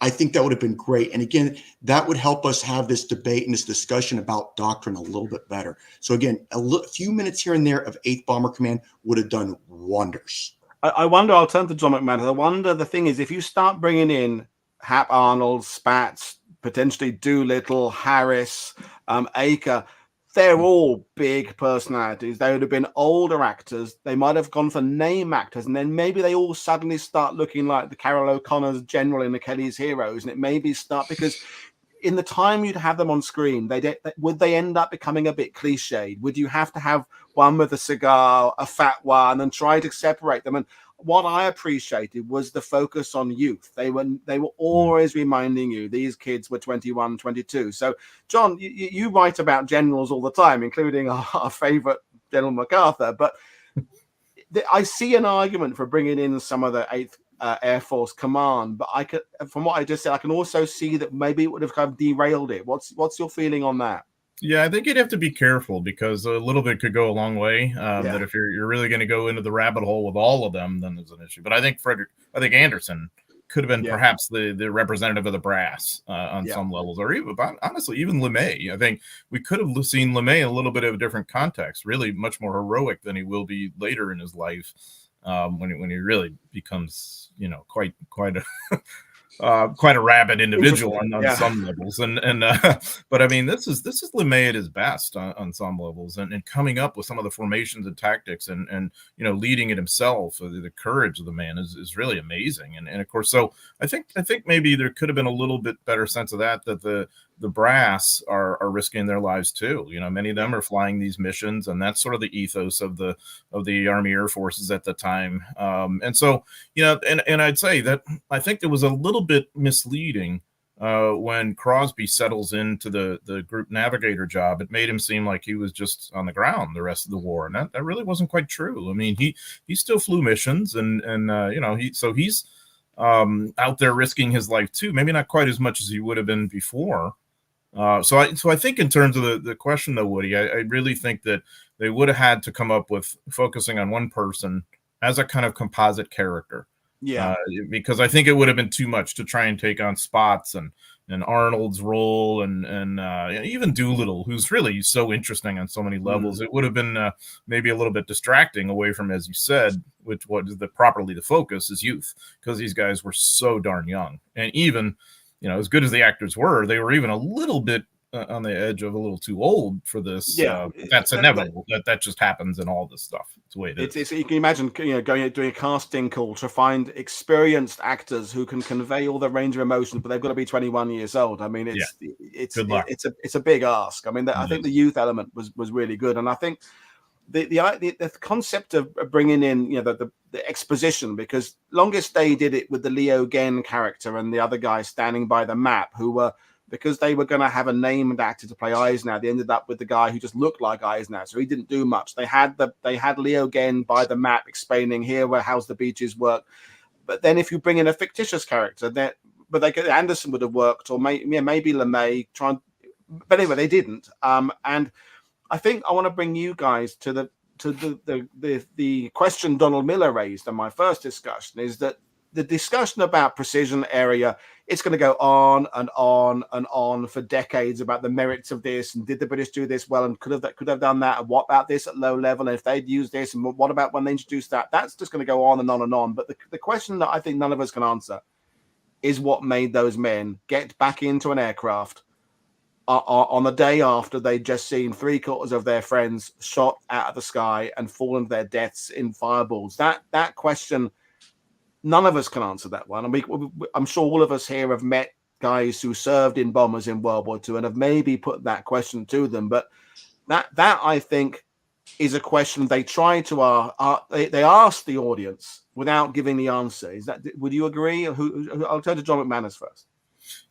Speaker 2: I think that would have been great. And again, that would help us have this debate and this discussion about doctrine a little bit better. So again, a few minutes here and there of 8th Bomber Command would have done wonders.
Speaker 1: I wonder, I'll turn to John McManus. I wonder, the thing is, if you start bringing in Hap Arnold, Spatz, potentially Doolittle, Harris, Acre, they're all big personalities. They would have been older actors. They might have gone for name actors, and then maybe they all suddenly start looking like the Carol O'Connor's general in the Kelly's Heroes, and it maybe start, because in the time you'd have them on screen, would they end up becoming a bit cliched? Would you have to have one with a cigar, a fat one, and try to separate them? And what I appreciated was the focus on youth. They were always reminding you these kids were 21, 22. So, John, you write about generals all the time, including our favorite General MacArthur. But I see an argument for bringing in some of the 8th Air Force Command. But from what I just said, I can also see that maybe it would have kind of derailed it. What's your feeling on that?
Speaker 4: Yeah, I think you'd have to be careful because a little bit could go a long way. That if you're really going to go into the rabbit hole with all of them, then there's an issue. But I think Anderson could have been perhaps the representative of the brass on some levels, or even honestly, even LeMay. I think we could have seen LeMay in a little bit of a different context, really much more heroic than he will be later in his life, when he really becomes, quite a rabid individual on some levels, but I mean, this is LeMay at his best on some levels, and coming up with some of the formations and tactics, and leading it himself. The courage of the man is really amazing, and of course, so I think maybe there could have been a little bit better sense of that the brass are risking their lives too. Many of them are flying these missions, and that's sort of the ethos of the Army Air Forces at the time. And so, and I'd say that I think there was a little bit misleading when Crosby settles into the group navigator job. It made him seem like he was just on the ground the rest of the war, and that really wasn't quite true. I mean, he still flew missions, and he's out there risking his life too. Maybe not quite as much as he would have been before. So I think in terms of the question though, Woody, I really think that they would have had to come up with focusing on one person as a kind of composite character.
Speaker 1: Yeah.
Speaker 4: Because I think it would have been too much to try and take on Spots and Arnold's role and even Doolittle, who's really so interesting on so many levels. It would have been maybe a little bit distracting away from, as you said, which was properly the focus is youth, because these guys were so darn young. And even, as good as the actors were, they were even a little bit on the edge of a little too old for this. That's inevitable. That just happens in all this stuff. It's the way it is.
Speaker 1: You can imagine, doing a casting call to find experienced actors who can convey all the range of emotions, but they've got to be 21 years old. I mean, it's a big ask. I mean, I think the youth element was really good, and I think the concept of bringing in the exposition, because Longest Day did it with the Leo Genn character and the other guy standing by the map, who were, because they were going to have a named actor to play Eisner, they ended up with the guy who just looked like Eisner, so he didn't do much. They had Leo Genn by the map explaining how's the beaches work. But then if you bring in a fictitious character, Anderson would have worked, or maybe LeMay but anyway, they didn't. And I think I want to bring you guys to the question Donald Miller raised in my first discussion, is that the discussion about precision area, it's going to go on and on and on for decades about the merits of this, and did the British do this well, and could have done that, and what about this at low level, and if they'd used this, and what about when they introduced that? That's just going to go on and on and on. But the question that I think none of us can answer is what made those men get back into an aircraft on the day after they'd just seen 3/4 of their friends shot out of the sky and fallen to their deaths in fireballs. That question, none of us can answer that one. And I'm sure all of us here have met guys who served in bombers in World War II and have maybe put that question to them. But that I think is a question they try to they ask the audience without giving the answer. Would you agree? I'll turn to John McManus first.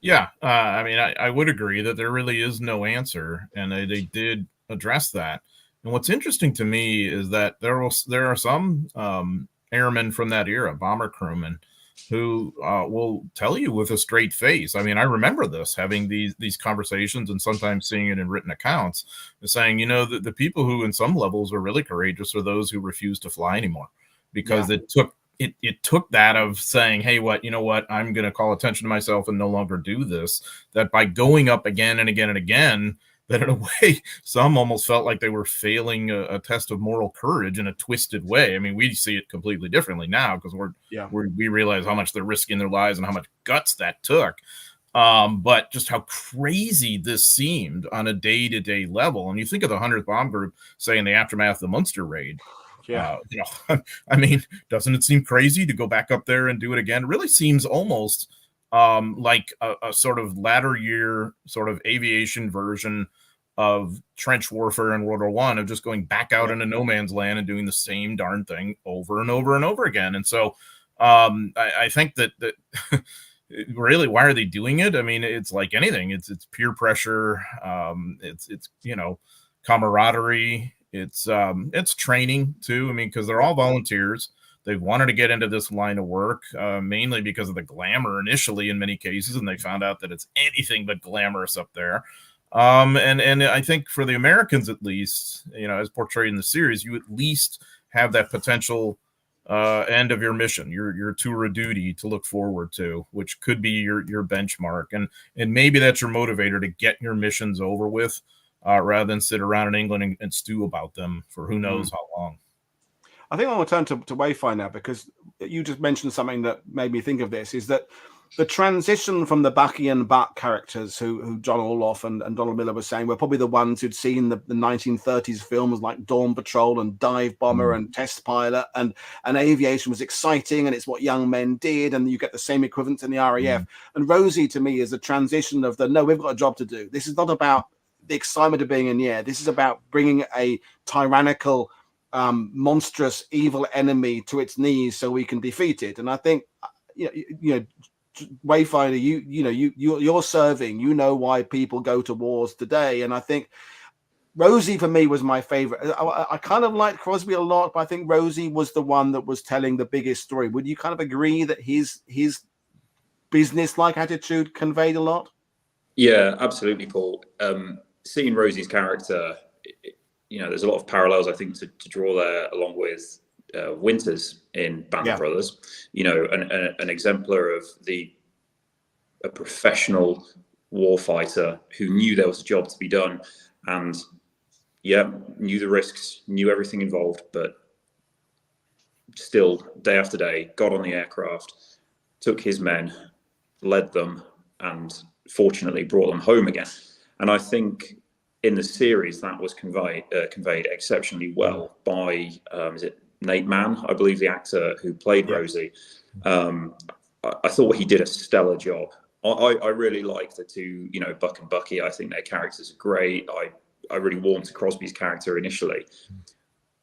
Speaker 4: Yeah, I mean, I would agree that there really is no answer, and they did address that. And what's interesting to me is that there are some airmen from that era, bomber crewmen, who will tell you with a straight face. I mean, I remember having these conversations, and sometimes seeing it in written accounts, saying, the people who in some levels are really courageous are those who refuse to fly anymore, because it took that of saying, hey, you know what, I'm going to call attention to myself and no longer do this, that by going up again and again and again, that in a way, some almost felt like they were failing a test of moral courage in a twisted way. I mean, we see it completely differently now, because we realize how much they're risking their lives and how much guts that took. But just how crazy this seemed on a day-to-day level. And you think of the 100th Bomb Group, say, in the aftermath of the Munster raid. I mean, doesn't it seem crazy to go back up there and do it again? It really seems almost like a sort of latter year sort of aviation version of trench warfare in World War I, of just going back out into no man's land and doing the same darn thing over and over and over again. And so I think that really, why are they doing it? I mean, it's like anything. It's peer pressure. It's camaraderie. It's training too. I mean, because they're all volunteers. They've wanted to get into this line of work, mainly because of the glamour initially in many cases, and they found out that it's anything but glamorous up there. And I think for the Americans, at least, as portrayed in the series, you at least have that potential end of your mission, your tour of duty to look forward to, which could be your benchmark, and maybe that's your motivator to get your missions over with, rather than sit around in England and stew about them for who knows how long.
Speaker 1: I think I want to turn to Wayfinder now, because you just mentioned something that made me think of this, is that the transition from the Bucky and Buck characters, who John Orloff and Donald Miller were saying were probably the ones who'd seen the 1930s films like Dawn Patrol and Dive Bomber and Test Pilot, and aviation was exciting and it's what young men did, and you get the same equivalent in the RAF. And Rosie, to me, is a transition of no, we've got a job to do. This is not about the excitement of being in the air. This is about bringing a tyrannical, monstrous, evil enemy to its knees so we can defeat it. And I think, Wayfinder, you're serving. You know why people go to wars today, and I think Rosie for me was my favorite. I kind of liked Crosby a lot, but I think Rosie was the one that was telling the biggest story. Would you kind of agree that his business-like attitude conveyed a lot?
Speaker 3: Yeah, absolutely, Paul. Seeing Rosie's character, there's a lot of parallels, I think, to draw there, along with Winters in Band of Brothers. An exemplar of a professional warfighter who knew there was a job to be done, and knew the risks, knew everything involved, but still, day after day, got on the aircraft, took his men, led them, and fortunately brought them home again. And I think in the series that was conveyed exceptionally well by is it Nate Mann, I believe, the actor who played Rosie. I thought he did a stellar job. I really like the two, Buck and Bucky. I think their characters are great. I really warmed to Crosby's character initially,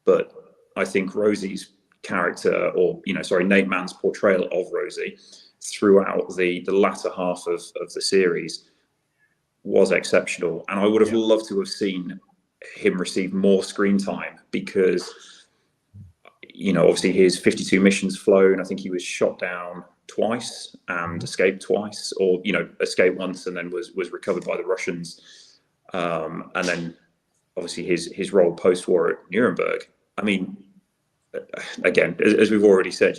Speaker 3: but I think Rosie's character, Nate Mann's portrayal of Rosie throughout the latter half of the series was exceptional. And I would have loved to have seen him receive more screen time, because, obviously his 52 missions flown, I think he was shot down twice and escaped twice, or, escaped once and then was recovered by the Russians. And then obviously his role post-war at Nuremberg. I mean, again, as we've already said,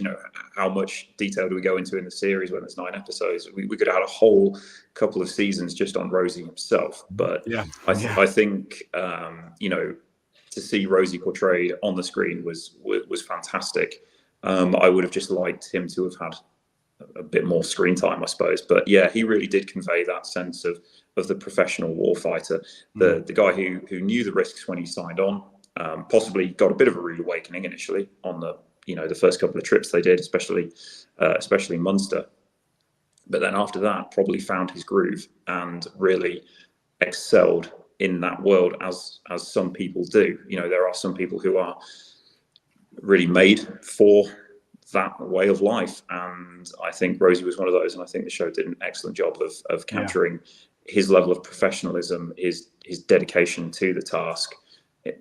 Speaker 3: how much detail do we go into in the series when there's 9 episodes? We could have had a whole couple of seasons just on Rosie himself. But I think, to see Rosie portrayed on the screen was fantastic. I would have just liked him to have had a bit more screen time, I suppose. But he really did convey that sense of the professional warfighter, the guy who knew the risks when he signed on. Possibly got a bit of a rude awakening initially on the first couple of trips they did, especially Munster. But then after that, probably found his groove and really excelled in that world, as some people do. There are some people who are really made for that way of life, and I think Rosie was one of those. And I think the show did an excellent job of capturing his level of professionalism, his dedication to the task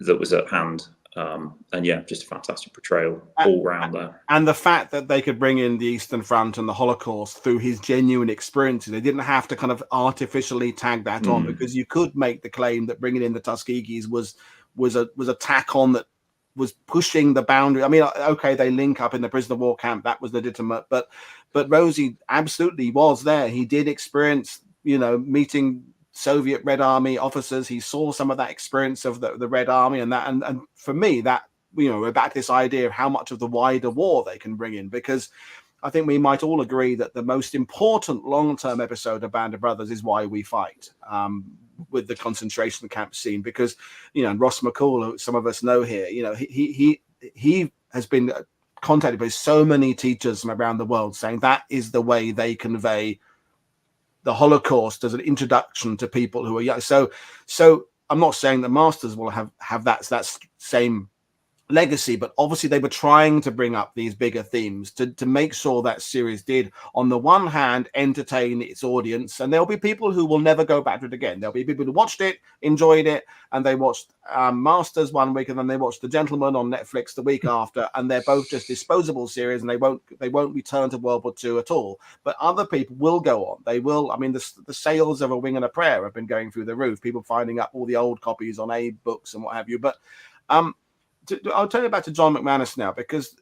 Speaker 3: that was at hand, and just a fantastic portrayal all round there.
Speaker 1: And the fact that they could bring in the Eastern Front and the Holocaust through his genuine experiences, they didn't have to kind of artificially tag that on, because you could make the claim that bringing in the Tuskegees was a tack on that was pushing the boundary. I mean, okay, they link up in the prisoner of war camp, that was legitimate, but Rosie absolutely was there. He did experience, meeting Soviet Red Army officers. He saw some of that experience of the Red Army, and for me, that, we're back to this idea of how much of the wider war they can bring in, because I think we might all agree that the most important long-term episode of Band of Brothers is Why We Fight, with the concentration camp scene, because, Ross McCall, who some of us know here, he has been contacted by so many teachers from around the world saying that is the way they convey the Holocaust as an introduction to people who are young. So I'm not saying that Masters will have that same legacy, but obviously they were trying to bring up these bigger themes to make sure that series did, on the one hand, entertain its audience, and there'll be people who will never go back to it again. There'll be people who watched it, enjoyed it, and they watched Masters one week, and then they watched The Gentleman on Netflix the week after, and they're both just disposable series, and they won't return to World War II at all. But other people will go on. They will. I mean, the sales of A Wing and a Prayer have been going through the roof. People finding up all the old copies on Abe Books and what have you. But I'll turn it back to John McManus now, because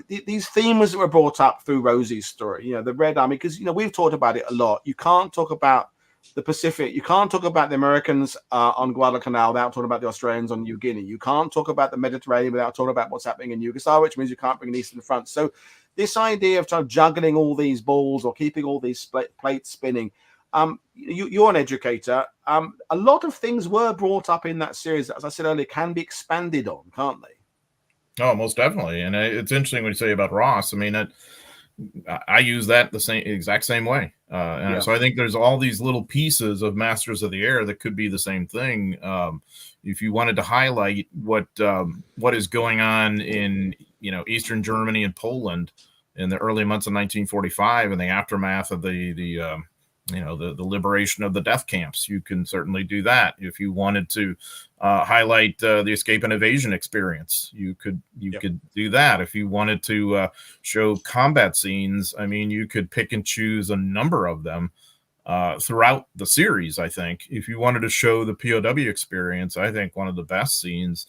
Speaker 1: these themes that were brought up through Rosie's story, the Red Army, because we've talked about it a lot. You can't talk about the Pacific, you can't talk about the Americans on Guadalcanal without talking about the Australians on New Guinea. You can't talk about the Mediterranean without talking about what's happening in Yugoslavia, which means you can't bring an Eastern Front. So this idea of juggling all these balls or keeping all these plates spinning. You're an educator. A lot of things were brought up in that series that, as I said earlier, can be expanded on, can't they?
Speaker 4: Oh, most definitely. And it's interesting what you say about Ross. I mean, I use that the exact same way. So I think there's all these little pieces of Masters of the Air that could be the same thing. If you wanted to highlight what is going on in Eastern Germany and Poland in the early months of 1945 and the aftermath of the liberation of the death camps, you can certainly do that. If you wanted to highlight the escape and evasion experience, you could do that. If you wanted to show combat scenes, I mean, you could pick and choose a number of them throughout the series. I think if you wanted to show the POW experience, I think one of the best scenes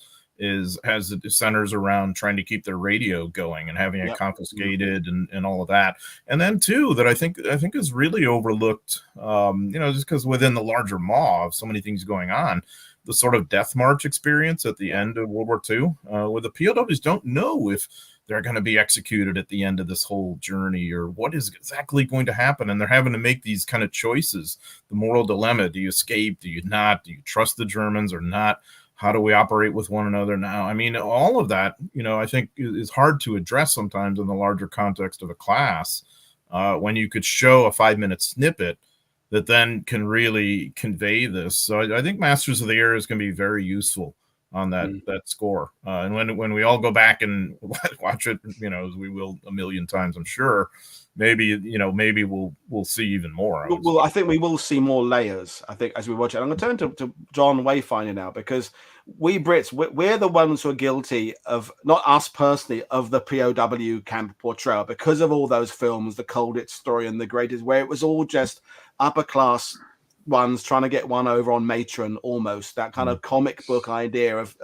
Speaker 4: centers around trying to keep their radio going and having it confiscated and all of that. And then too, that I think is really overlooked, just because within the larger maw of so many things going on, the sort of death march experience at the end of World War II, where the POWs don't know if they're going to be executed at the end of this whole journey or what is exactly going to happen. And they're having to make these kind of choices, the moral dilemma. Do you escape? Do you not? Do you trust the Germans or not? How do we operate with one another now? I mean, all of that, I think is hard to address sometimes in the larger context of a class, when you could show a 5-minute snippet that then can really convey this. So I think Masters of the Air is going to be very useful on that score. And when we all go back and watch it, as we will a million times, I'm sure, maybe we'll see even more.
Speaker 1: Well, I think we will see more layers, I think, as we watch it. I'm going to turn to John Wayfinder now, because we Brits, we're the ones who are guilty of, not us personally, of the POW camp portrayal, because of all those films, The Colditz Story and The Greatest, where it was all just upper class ones trying to get one over on matron, almost that kind of comic book idea of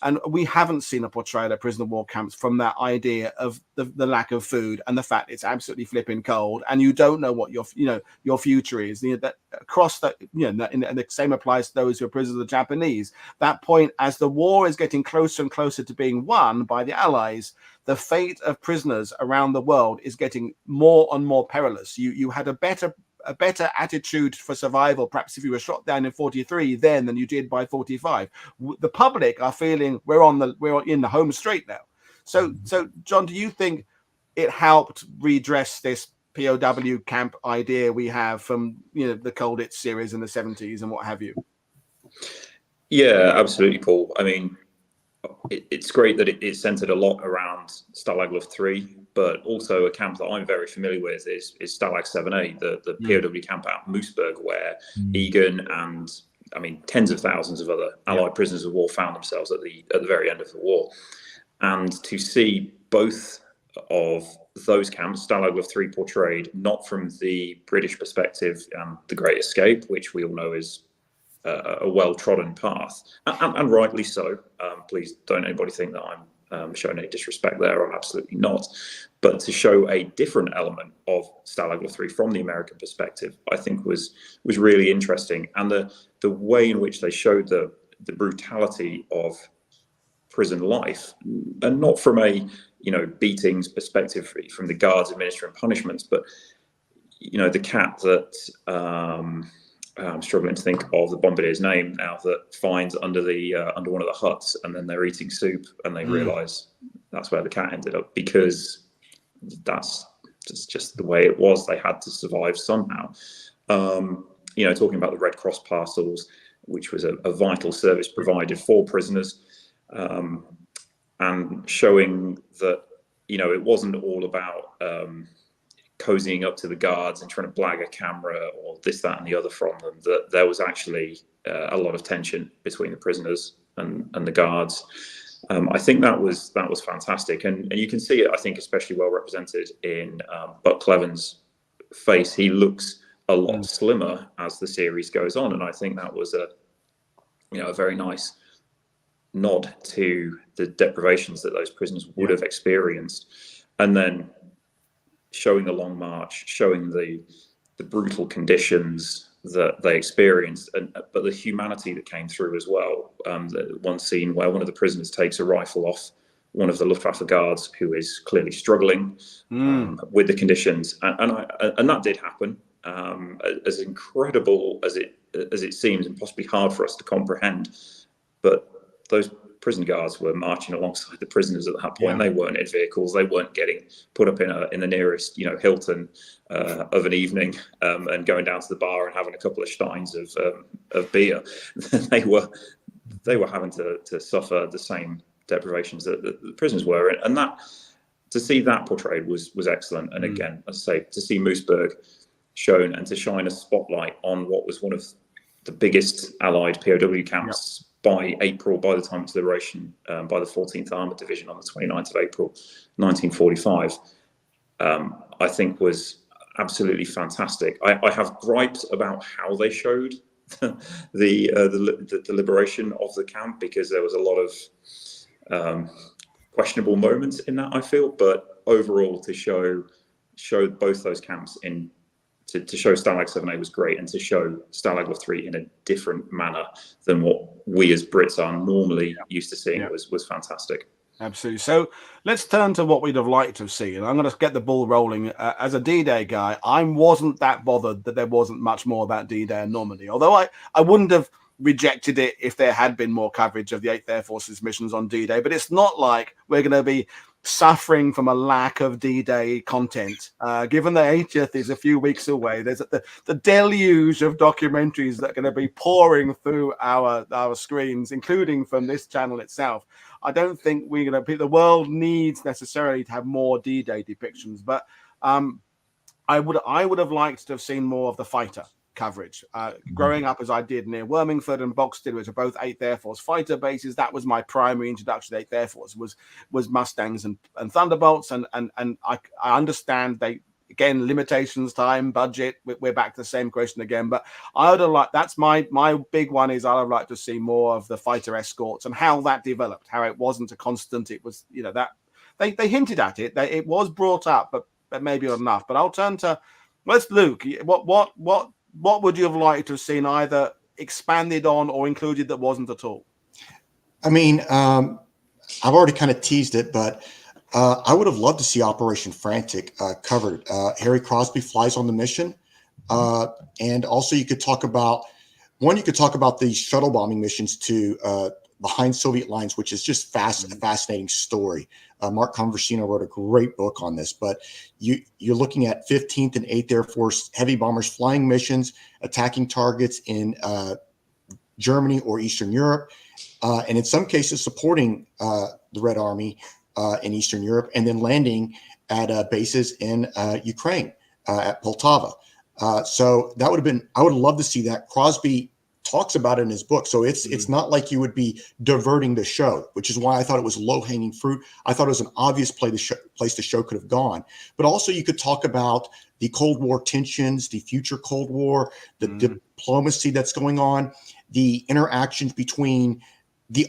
Speaker 1: and we haven't seen a portrayal of prisoner of war camps from that idea of the lack of food and the fact it's absolutely flipping cold and you don't know what your future is. That across that, and the same applies to those who are prisoners of the Japanese. That point, as the war is getting closer and closer to being won by the Allies, the fate of prisoners around the world is getting more and more perilous. You had a better attitude for survival, perhaps if you were shot down in 43 then than you did by 45. The public are feeling we're in the home straight now. So John, do you think it helped redress this POW camp idea we have from the Colditz series in the 70s and what have you?
Speaker 3: Yeah, absolutely, Paul. I mean, it's great that it's centered a lot around Stalag Luft 3, but also a camp that I'm very familiar with is Stalag 7A, the POW camp at Moosburg, where Egan and tens of thousands of other Allied prisoners of war found themselves at the very end of the war. And to see both of those camps, Stalag Luft 3 portrayed not from the British perspective, the Great Escape, which we all know is a well-trodden path, and rightly so. Please don't anybody think that I'm showing any disrespect there. I'm absolutely not. But to show a different element of Stalag Luft 3 from the American perspective, I think was really interesting. And the way in which they showed the brutality of prison life, and not from a beatings perspective from the guards administering punishments, but the cat that I'm struggling to think of the bombardier's name now, that finds under one of the huts, and then they're eating soup and they realize that's where the cat ended up, because that's just the way it was. They had to survive somehow. Talking about the Red Cross parcels, which was a vital service provided for prisoners. and showing that, you know, it wasn't all about cozying up to the guards and trying to blag a camera or this, that, and the other from them. That there was actually a lot of tension between the prisoners and the guards. I think that was fantastic, and you can see it, I think, especially well represented in Buck Cleven's face. He looks a lot slimmer as the series goes on, and I think that was a very nice nod to the deprivations that those prisoners would have experienced, and then showing the long march, showing the brutal conditions that they experienced, but the humanity that came through as well. The one scene where one of the prisoners takes a rifle off one of the Luftwaffe guards who is clearly struggling with the conditions, and that did happen. As incredible as it seems, and possibly hard for us to comprehend, but those prison guards were marching alongside the prisoners at that point. They weren't in vehicles. They weren't getting put up in the nearest Hilton of an evening and going down to the bar and having a couple of steins of beer. they were having to suffer the same deprivations that the prisoners were, and that, to see that portrayed was excellent. And again, as I say, to see Moosburg shown and to shine a spotlight on what was one of the biggest Allied POW camps by the time of its liberation, by the 14th Armoured Division on the 29th of April 1945, I think was absolutely fantastic. I have gripes about how they showed the liberation of the camp, because there was a lot of questionable moments in that, I feel, but overall to show both those camps to show Stalag 7A was great, and to show Stalag Luft 3 in a different manner than what we as Brits are normally used to seeing was fantastic.
Speaker 1: Absolutely. So let's turn to what we'd have liked to have seen. I'm going to get the ball rolling. As a D-Day guy, I wasn't that bothered that there wasn't much more about D-Day and Normandy, although I wouldn't have rejected it if there had been more coverage of the 8th Air Force's missions on D-Day. But it's not like we're going to be suffering from a lack of D-Day content. Given the 80th is a few weeks away, there's the deluge of documentaries that are going to be pouring through our screens, including from this channel itself. I don't think the world needs necessarily to have more D-Day depictions, but I would have liked to have seen more of the fighter coverage. Growing up as I did near Wormingford and Boxted, which are both 8th Air Force fighter bases, that was my primary introduction to 8th Air Force, was Mustangs and Thunderbolts, and I understand again, limitations, time, budget, we're back to the same question again, but I would have liked, that's my big one, is I'd have liked to see more of the fighter escorts and how that developed, how it wasn't a constant. It was, that they hinted at it, it was brought up, but maybe not enough. But I'll turn to, Luke, what would you have liked to have seen either expanded on or included that wasn't at all?
Speaker 2: I mean, I've already kind of teased it, but I would have loved to see Operation Frantic covered. Harry Crosby flies on the mission. And also you could talk about the shuttle bombing missions to behind Soviet lines, which is just a fascinating story. Mark Conversino wrote a great book on this, but you're looking at 15th and 8th Air Force heavy bombers flying missions, attacking targets in Germany or Eastern Europe, and in some cases supporting the Red Army in Eastern Europe, and then landing at bases in Ukraine, at Poltava. So that would have been, I would love to see that. Crosby talks about it in his book. So it's not like you would be diverting the show, which is why I thought it was low-hanging fruit. I thought it was an obvious place the show could have gone. But also you could talk about the Cold War tensions, the future Cold War, the diplomacy that's going on, the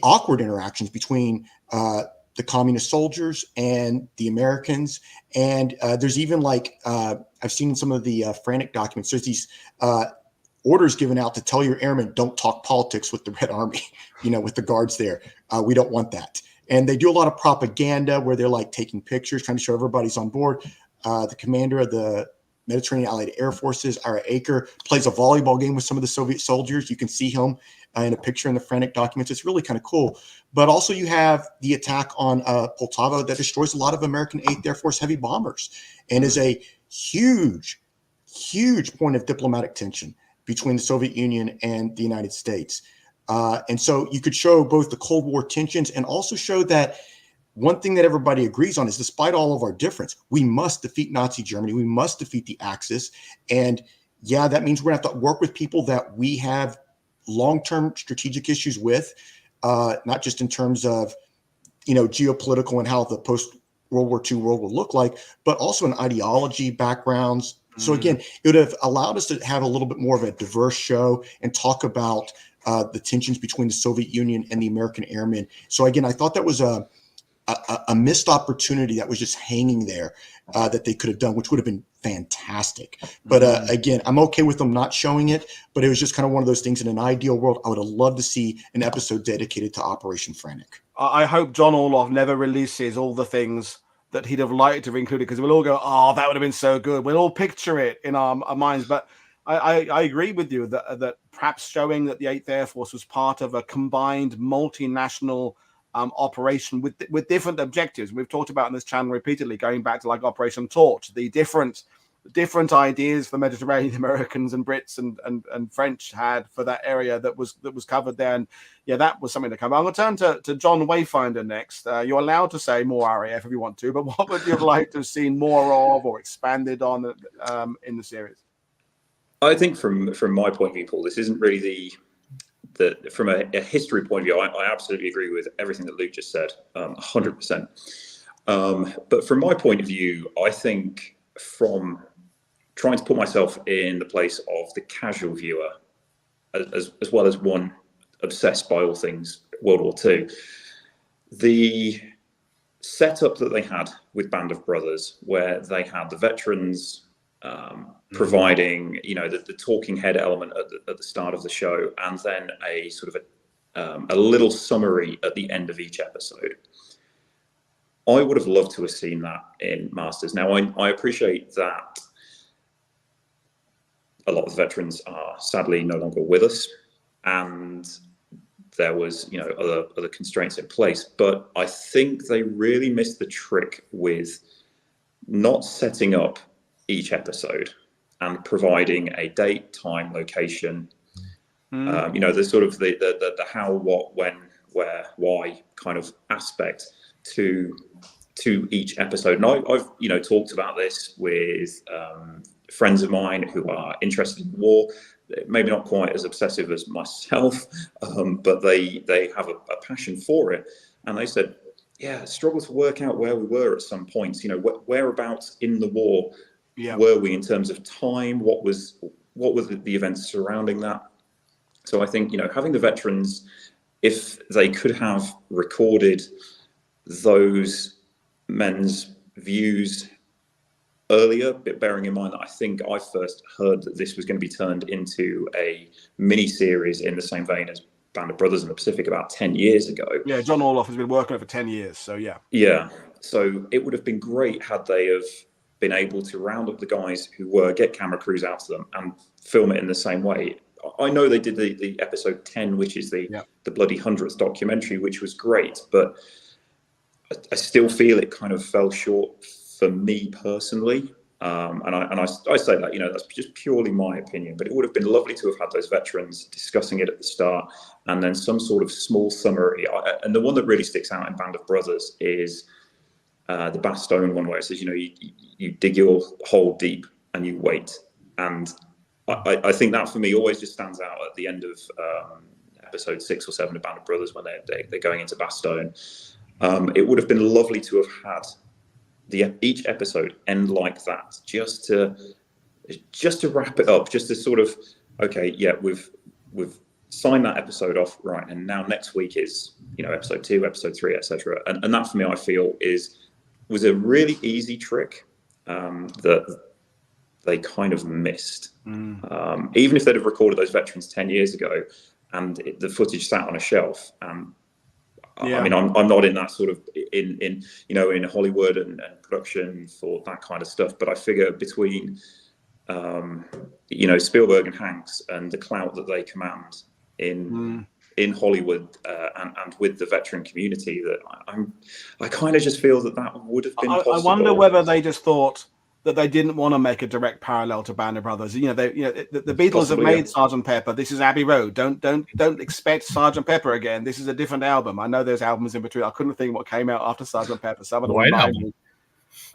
Speaker 2: awkward interactions between the communist soldiers and the Americans. And there's even I've seen some of the Frantic documents. There's these orders given out to tell your airmen, don't talk politics with the Red Army, with the guards there. We don't want that. And they do a lot of propaganda where they're taking pictures, trying to show everybody's on board. The commander of the Mediterranean Allied Air Forces, Ira Aker, plays a volleyball game with some of the Soviet soldiers. You can see him in a picture in the Frantic documents. It's really kind of cool. But also you have the attack on Poltava that destroys a lot of American 8th Air Force heavy bombers and is a huge, huge point of diplomatic tension between the Soviet Union and the United States. And so you could show both the Cold War tensions and also show that one thing that everybody agrees on is, despite all of our difference, we must defeat Nazi Germany. We must defeat the Axis. And yeah, that means we're going to have to work with people that we have long-term strategic issues with, not just in terms of, geopolitical and how the post-World War II world will look like, but also in ideology, backgrounds. So again, it would have allowed us to have a little bit more of a diverse show and talk about the tensions between the Soviet Union and the American Airmen. So again, I thought that was a missed opportunity that was just hanging there that they could have done, which would have been fantastic. But again, I'm okay with them not showing it, but it was just kind of one of those things. In an ideal world, I would have loved to see an episode dedicated to Operation Frantic.
Speaker 1: I hope John Orloff never releases all the things that he'd have liked to have included, because we'll all go, oh, that would have been so good. We'll all picture it in our minds. But I agree with you that perhaps showing that the 8th Air Force was part of a combined multinational operation with different objectives. We've talked about in this channel repeatedly, going back to like Operation Torch, the different ideas for Mediterranean Americans and Brits and French had for that area that was covered there. And yeah, that was something to come. I'm going to turn to John Wayfinder next. You're allowed to say more RAF if you want to, but what would you have liked to have seen more of or expanded on in the series?
Speaker 3: I think from my point of view, Paul, this isn't really from a history point of view, I absolutely agree with everything that Luke just said, 100%. But from my point of view, I think from trying to put myself in the place of the casual viewer, as well as one obsessed by all things World War II, the setup that they had with Band of Brothers, where they had the veterans providing, the talking head element at the start of the show, and then a sort of a little summary at the end of each episode. I would have loved to have seen that in Masters. Now, I appreciate that a lot of the veterans are sadly no longer with us, and there was, other constraints in place. But I think they really missed the trick with not setting up each episode and providing a date, time, location. The sort of the how, what, when, where, why kind of aspect to each episode. And I've talked about this with friends of mine who are interested in war, maybe not quite as obsessive as myself, but they have a passion for it. And they said, yeah, struggle to work out where we were at some points, whereabouts in the war were we in terms of time, what was the events surrounding that. So I think, having the veterans, if they could have recorded those men's views earlier, but bearing in mind that I think I first heard that this was going to be turned into a mini series in the same vein as Band of Brothers in the Pacific about 10 years ago.
Speaker 1: Yeah, John Orloff has been working on it for 10 years, so yeah.
Speaker 3: Yeah, so it would have been great had they have been able to round up the guys who get camera crews out to them and film it in the same way. I know they did the episode 10, which is the bloody 100th documentary, which was great, but I still feel it kind of fell short for me personally. And I say that, that's just purely my opinion, but it would have been lovely to have had those veterans discussing it at the start, and then some sort of small summary. And the one that really sticks out in Band of Brothers is the Bastogne one, where it says, you dig your hole deep and you wait. And I think that for me always just stands out at the end of episode 6 or 7 of Band of Brothers when they're going into Bastogne. It would have been lovely to have had each episode end like that, just to wrap it up, just to sort of, okay, yeah, we've signed that episode off, right, and now next week is episode 2, episode 3, etc. And that for me, I feel was a really easy trick that they kind of missed. Even if they'd have recorded those veterans 10 years ago and the footage sat on a shelf, I mean, I'm not in that sort of in Hollywood and production for that kind of stuff, but I figure between Spielberg and Hanks and the clout that they command in Hollywood and with the veteran community, that I kind of just feel that would have been possible.
Speaker 1: I wonder whether they just thought that they didn't want to make a direct parallel to Band of Brothers. The Beatles
Speaker 3: Possibly,
Speaker 1: have made
Speaker 3: yeah.
Speaker 1: Sgt. Pepper. This is Abbey Road. Don't expect Sgt. Pepper again. This is a different album. I know there's albums in between. I couldn't think what came out after Sgt. Pepper. Some of them
Speaker 4: White
Speaker 1: remind
Speaker 4: Album.
Speaker 1: me.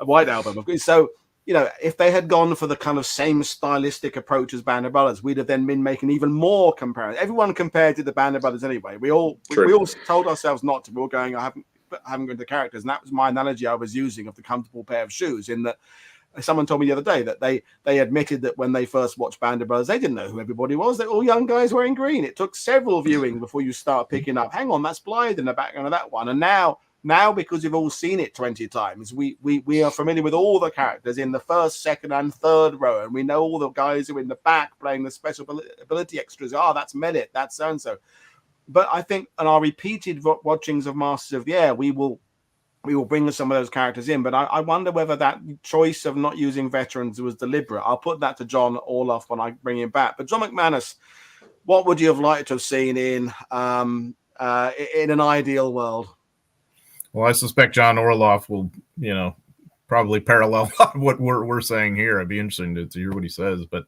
Speaker 1: A White Album. So, if they had gone for the kind of same stylistic approach as Band of Brothers, we'd have then been making even more comparisons. Everyone compared to the Band of Brothers anyway. We all told ourselves not to. We were going, I haven't gone to the characters. And that was my analogy I was using of the comfortable pair of shoes, in that someone told me the other day that they admitted that when they first watched Band of Brothers, they didn't know who everybody was. They're all young guys wearing green. It took several viewings before you start picking up, hang on, that's Blythe in the background of that one. And now, because we've all seen it 20 times, we are familiar with all the characters in the first, second, and third row, and we know all the guys who are in the back playing the special ability extras. Oh, that's Melit, that's so-and-so. But I think on our repeated watchings of Masters of the Air, we will bring some of those characters in. But I wonder whether that choice of not using veterans was deliberate. I'll put that to John Orloff when I bring him back. But John McManus, what would you have liked to have seen in an ideal world?
Speaker 4: Well, I suspect John Orloff will, probably parallel what we're saying here. I'd be interesting to hear what he says. But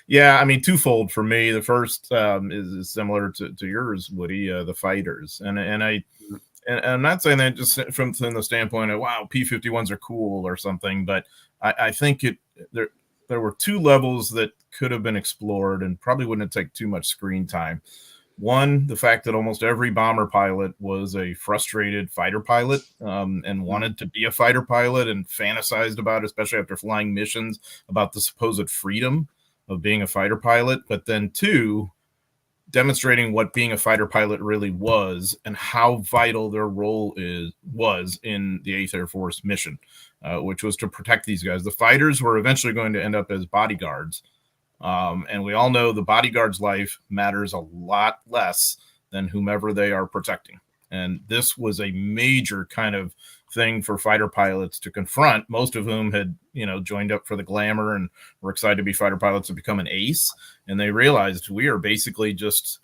Speaker 4: yeah, I mean, twofold for me. The first is similar to yours, Woody, the fighters. And I'm not saying that just from the standpoint of, wow, P-51s are cool or something, but I think there were two levels that could have been explored and probably wouldn't take too much screen time. One, the fact that almost every bomber pilot was a frustrated fighter pilot and wanted to be a fighter pilot and fantasized about, especially after flying missions, about the supposed freedom of being a fighter pilot. But then two, demonstrating what being a fighter pilot really was and how vital their role was in the 8th Air Force mission, which was to protect these guys. The fighters were eventually going to end up as bodyguards. And we all know the bodyguard's life matters a lot less than whomever they are protecting. And this was a major kind of thing for fighter pilots to confront, most of whom had, joined up for the glamour and were excited to be fighter pilots and become an ace. And they realized we are basically just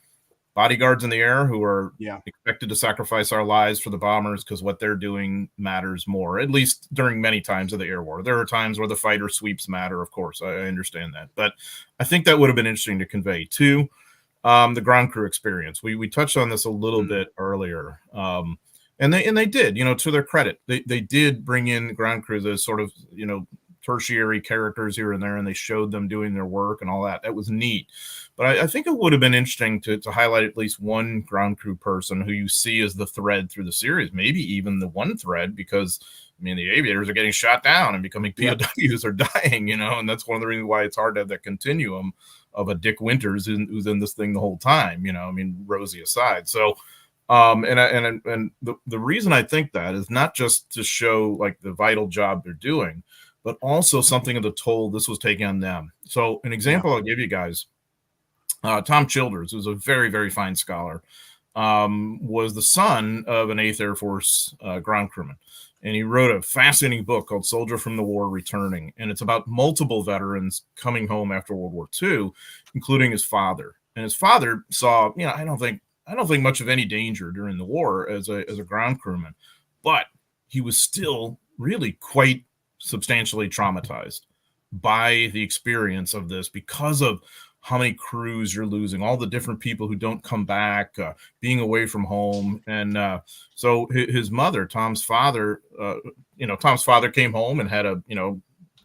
Speaker 4: bodyguards in the air who are expected to sacrifice our lives for the bombers because what they're doing matters more, at least during many times of the air war. There are times where the fighter sweeps matter, of course. I understand that. But I think that would have been interesting to convey. Two, the ground crew experience. We touched on this a little bit earlier. And they did, to their credit, they did bring in ground crews as sort of, tertiary characters here and there, and they showed them doing their work and all that. That was neat. But I think it would have been interesting to highlight at least one ground crew person who you see as the thread through the series, maybe even the one thread, because the aviators are getting shot down and becoming POWs or dying, and that's one of the reasons why it's hard to have that continuum of a Dick Winters who's in this thing the whole time, Rosie aside. So, and the reason I think that is not just to show like the vital job they're doing, but also something of the toll this was taking on them. So an example I'll give you guys, Tom Childers, who's a very, very fine scholar, was the son of an 8th Air Force ground crewman. And he wrote a fascinating book called Soldier from the War Returning. And it's about multiple veterans coming home after World War II, including his father. And his father saw, I don't think much of any danger during the war as a ground crewman, but he was still really quite substantially traumatized by the experience of this because of how many crews you're losing, all the different people who don't come back, being away from home. And so his mother, Tom's father came home and had a,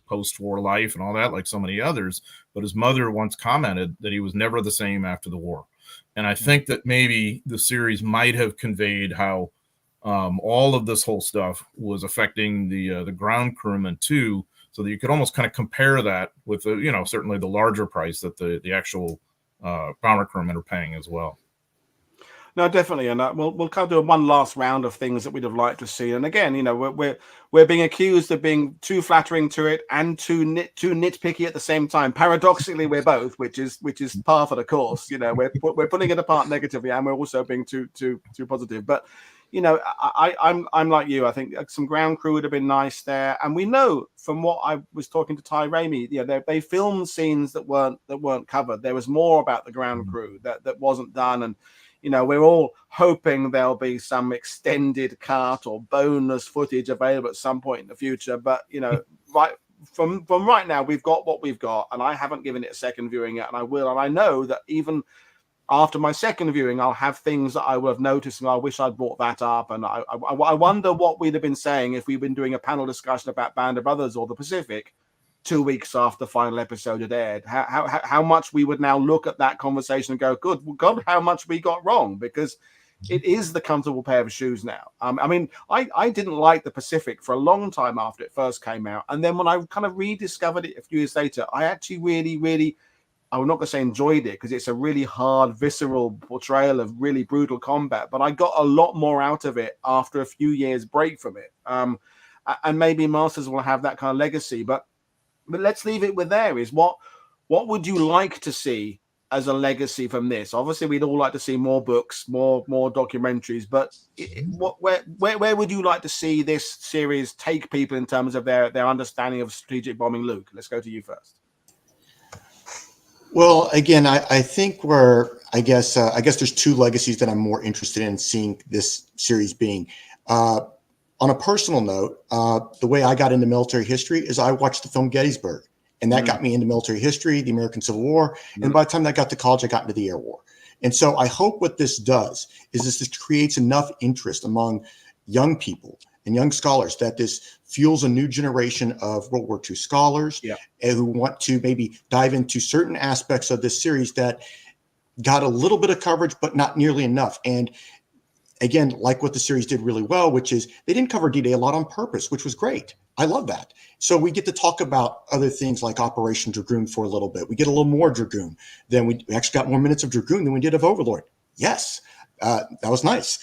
Speaker 4: post-war life and all that, like so many others. But his mother once commented that he was never the same after the war. And I think that maybe the series might have conveyed how all of this whole stuff was affecting the ground crewmen too, so that you could almost kind of compare that with certainly the larger price that the actual bomber crewmen are paying as well.
Speaker 1: No, definitely, and we'll kind of do one last round of things that we'd have liked to see. And again, we're being accused of being too flattering to it and too nitpicky at the same time. Paradoxically, we're both, which is par for the course. We're putting it apart negatively, and we're also being too positive. But I'm like you. I think some ground crew would have been nice there. And we know from what I was talking to Ty Ramey, they filmed scenes that weren't covered. There was more about the ground crew that wasn't done. And we're all hoping there'll be some extended cut or bonus footage available at some point in the future. But from right now, we've got what we've got, and I haven't given it a second viewing yet, and I will. And I know that even after my second viewing, I'll have things that I will have noticed, and I wish I'd brought that up. And I wonder what we'd have been saying if we'd been doing a panel discussion about Band of Brothers or the Pacific 2 weeks after the final episode had aired. How much we would now look at that conversation and go, good God, how much we got wrong, because it is the comfortable pair of shoes now. I mean, I didn't like the Pacific for a long time after it first came out. And then when I kind of rediscovered it a few years later, I actually really, I'm not going to say enjoyed it, because it's a really hard, visceral portrayal of really brutal combat. But I got a lot more out of it after a few years break from it. And maybe Masters will have that kind of legacy. But let's leave it with there. Is what would you like to see as a legacy from this? Obviously, we'd all like to see more books, more documentaries. But where would you like to see this series take people in terms of their understanding of strategic bombing? Luke, let's go to you first.
Speaker 2: Well, again, I think I guess there's two legacies that I'm more interested in seeing this series being. On a personal note, the way I got into military history is I watched the film Gettysburg, and that got me into military history, the American Civil War. And by the time I got to college, I got into the Air War. And so I hope what this does is this creates enough interest among young people and young scholars that this fuels a new generation of World War II scholars who want to maybe dive into certain aspects of this series that got a little bit of coverage, but not nearly enough. And again, like what the series did really well, which is they didn't cover D-Day a lot on purpose, which was great. I love that. So we get to talk about other things like Operation Dragoon for a little bit. We get a little more Dragoon. Then we actually got more minutes of Dragoon than we did of Overlord. Yes, that was nice.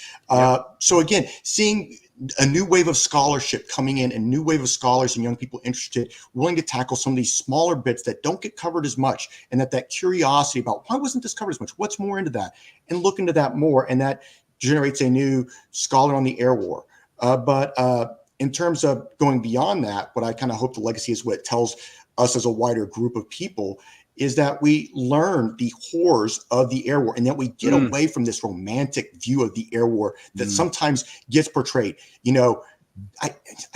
Speaker 2: So again, seeing a new wave of scholarship coming in, a new wave of scholars and young people interested, willing to tackle some of these smaller bits that don't get covered as much, and that curiosity about why wasn't this covered as much? What's more into that? And look into that more, and that generates a new scholar on the Air War. But in terms of going beyond that, what I kind of hope the legacy is what it tells us as a wider group of people is that we learn the horrors of the Air War, and that we get away from this romantic view of the Air War that sometimes gets portrayed. You know, I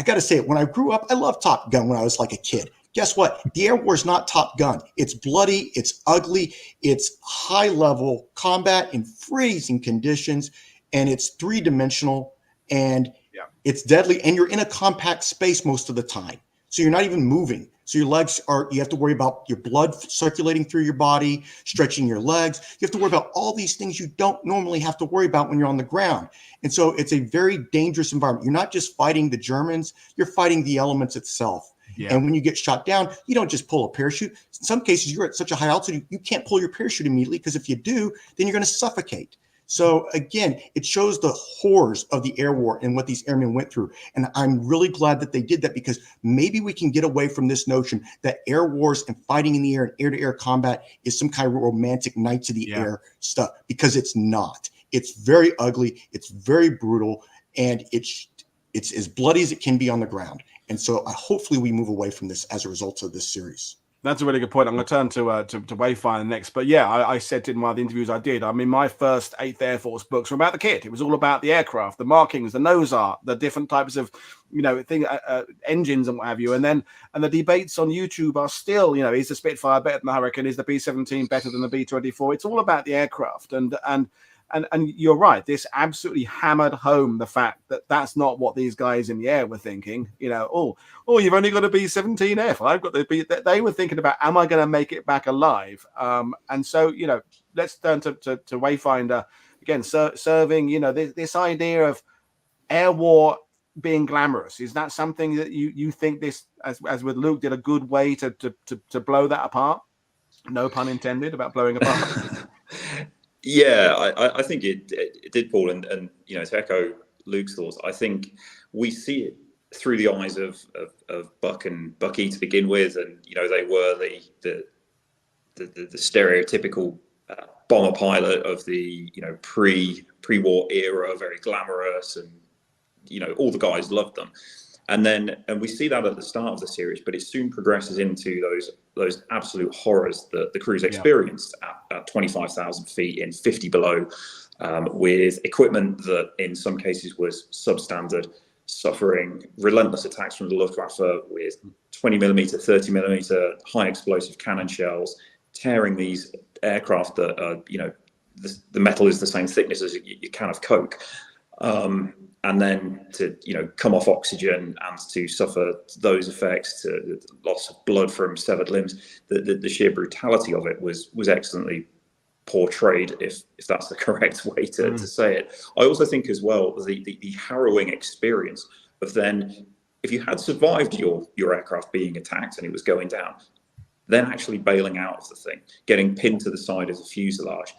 Speaker 2: got to say it. When I grew up, I loved Top Gun when I was like a kid. Guess what? The Air War is not Top Gun. It's bloody, it's ugly, it's high-level combat in freezing conditions, and it's three-dimensional, and it's deadly, and you're in a compact space most of the time. So you're not even moving. So your legs you have to worry about your blood circulating through your body, stretching your legs. You have to worry about all these things you don't normally have to worry about when you're on the ground. And so it's a very dangerous environment. You're not just fighting the Germans, you're fighting the elements itself. And when you get shot down, you don't just pull a parachute. In some cases, you're at such a high altitude, you can't pull your parachute immediately, because if you do, then you're going to suffocate. So again, it shows the horrors of the Air War and what these airmen went through. And I'm really glad that they did that, because maybe we can get away from this notion that air wars and fighting in the air and air-to-air combat is some kind of romantic Knights of the Air stuff, because it's not. It's very ugly, it's very brutal, and it's as bloody as it can be on the ground. And so hopefully we move away from this as a result of this series.
Speaker 1: That's a really good point. I'm going to turn to Wayfinder next. But yeah, I said in one of the interviews I did, I mean, my first 8th Air Force books were about the kit. It was all about the aircraft, the markings, the nose art, the different types of, engines and what have you. And the debates on YouTube are still, is the Spitfire better than the Hurricane? Is the B-17 better than the B-24? It's all about the aircraft. And you're right. This absolutely hammered home the fact that that's not what these guys in the air were thinking. Oh, you've only got a B-17F. I've got the B. They were thinking about, am I going to make it back alive? And so, let's turn to Wayfinder again. Serving, this idea of air war being glamorous. Is that something that you think this, as with Luke, did a good way to blow that apart? No pun intended about blowing apart.
Speaker 3: Yeah, I think it did, Paul, and to echo Luke's thoughts, I think we see it through the eyes of Buck and Bucky to begin with, and they were the stereotypical bomber pilot of the pre-war era, very glamorous, and all the guys loved them. And we see that at the start of the series, but it soon progresses into those absolute horrors that the crews experienced at 25,000 feet in 50 below, with equipment that in some cases was substandard, suffering relentless attacks from the Luftwaffe with 20mm, 30mm high explosive cannon shells, tearing these aircraft that are, the metal is the same thickness as your can of Coke. And then to, come off oxygen and to suffer those effects, to loss of blood from severed limbs, the sheer brutality of it was excellently portrayed, if that's the correct way to say it. I also think as well, the harrowing experience of then, if you had survived your aircraft being attacked and it was going down, then actually bailing out of the thing, getting pinned to the side of the fuselage,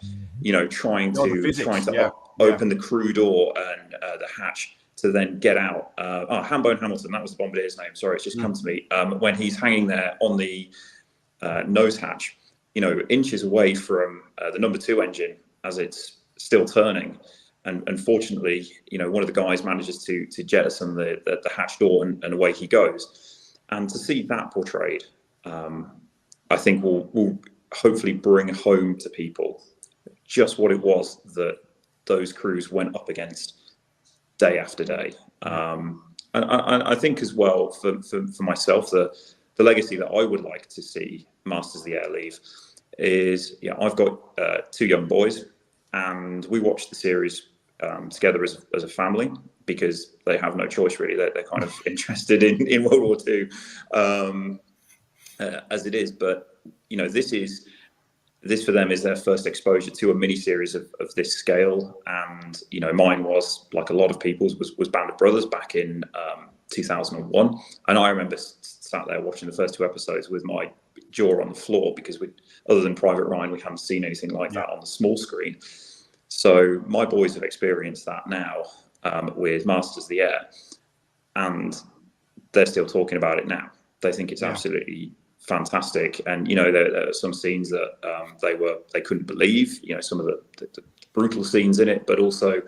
Speaker 3: trying to open the crew door and the hatch to then get out. Hambone Hamilton, that was the bombardier's name. Sorry, it's just come to me. When he's hanging there on the nose hatch, inches away from the number 2 engine as it's still turning. And unfortunately, one of the guys manages to jettison the hatch door and away he goes. And to see that portrayed, I think will hopefully bring home to people just what it was that those crews went up against day after day. And I think as well, for myself, the legacy that I would like to see Masters of the Air leave is, I've got 2 young boys, and we watch the series together as a family because they have no choice really. They're kind of interested in World War II as it is, but this for them is their first exposure to a mini series of this scale. And mine was, like a lot of people's, was Band of Brothers back in 2001, and I remember sat there watching the first 2 episodes with my jaw on the floor because other than Private Ryan, we haven't seen anything like that on the small screen. So my boys have experienced that now with Masters of the Air, and they're still talking about it now. They think it's absolutely fantastic. And there are some scenes that they couldn't believe, some of the brutal scenes in it, but also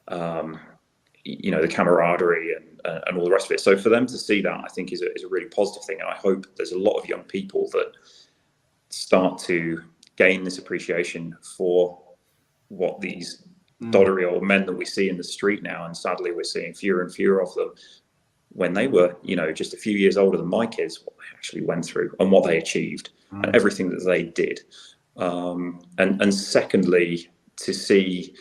Speaker 3: the camaraderie and all the rest of it. So for them to see that, I think is a really positive thing, and I hope there's a lot of young people that start to gain this appreciation for what these doddery old men that we see in the street now, and sadly we're seeing fewer and fewer of them, when they were, just a few years older than my kids, what they actually went through and what they achieved and everything that they did. And secondly, to see,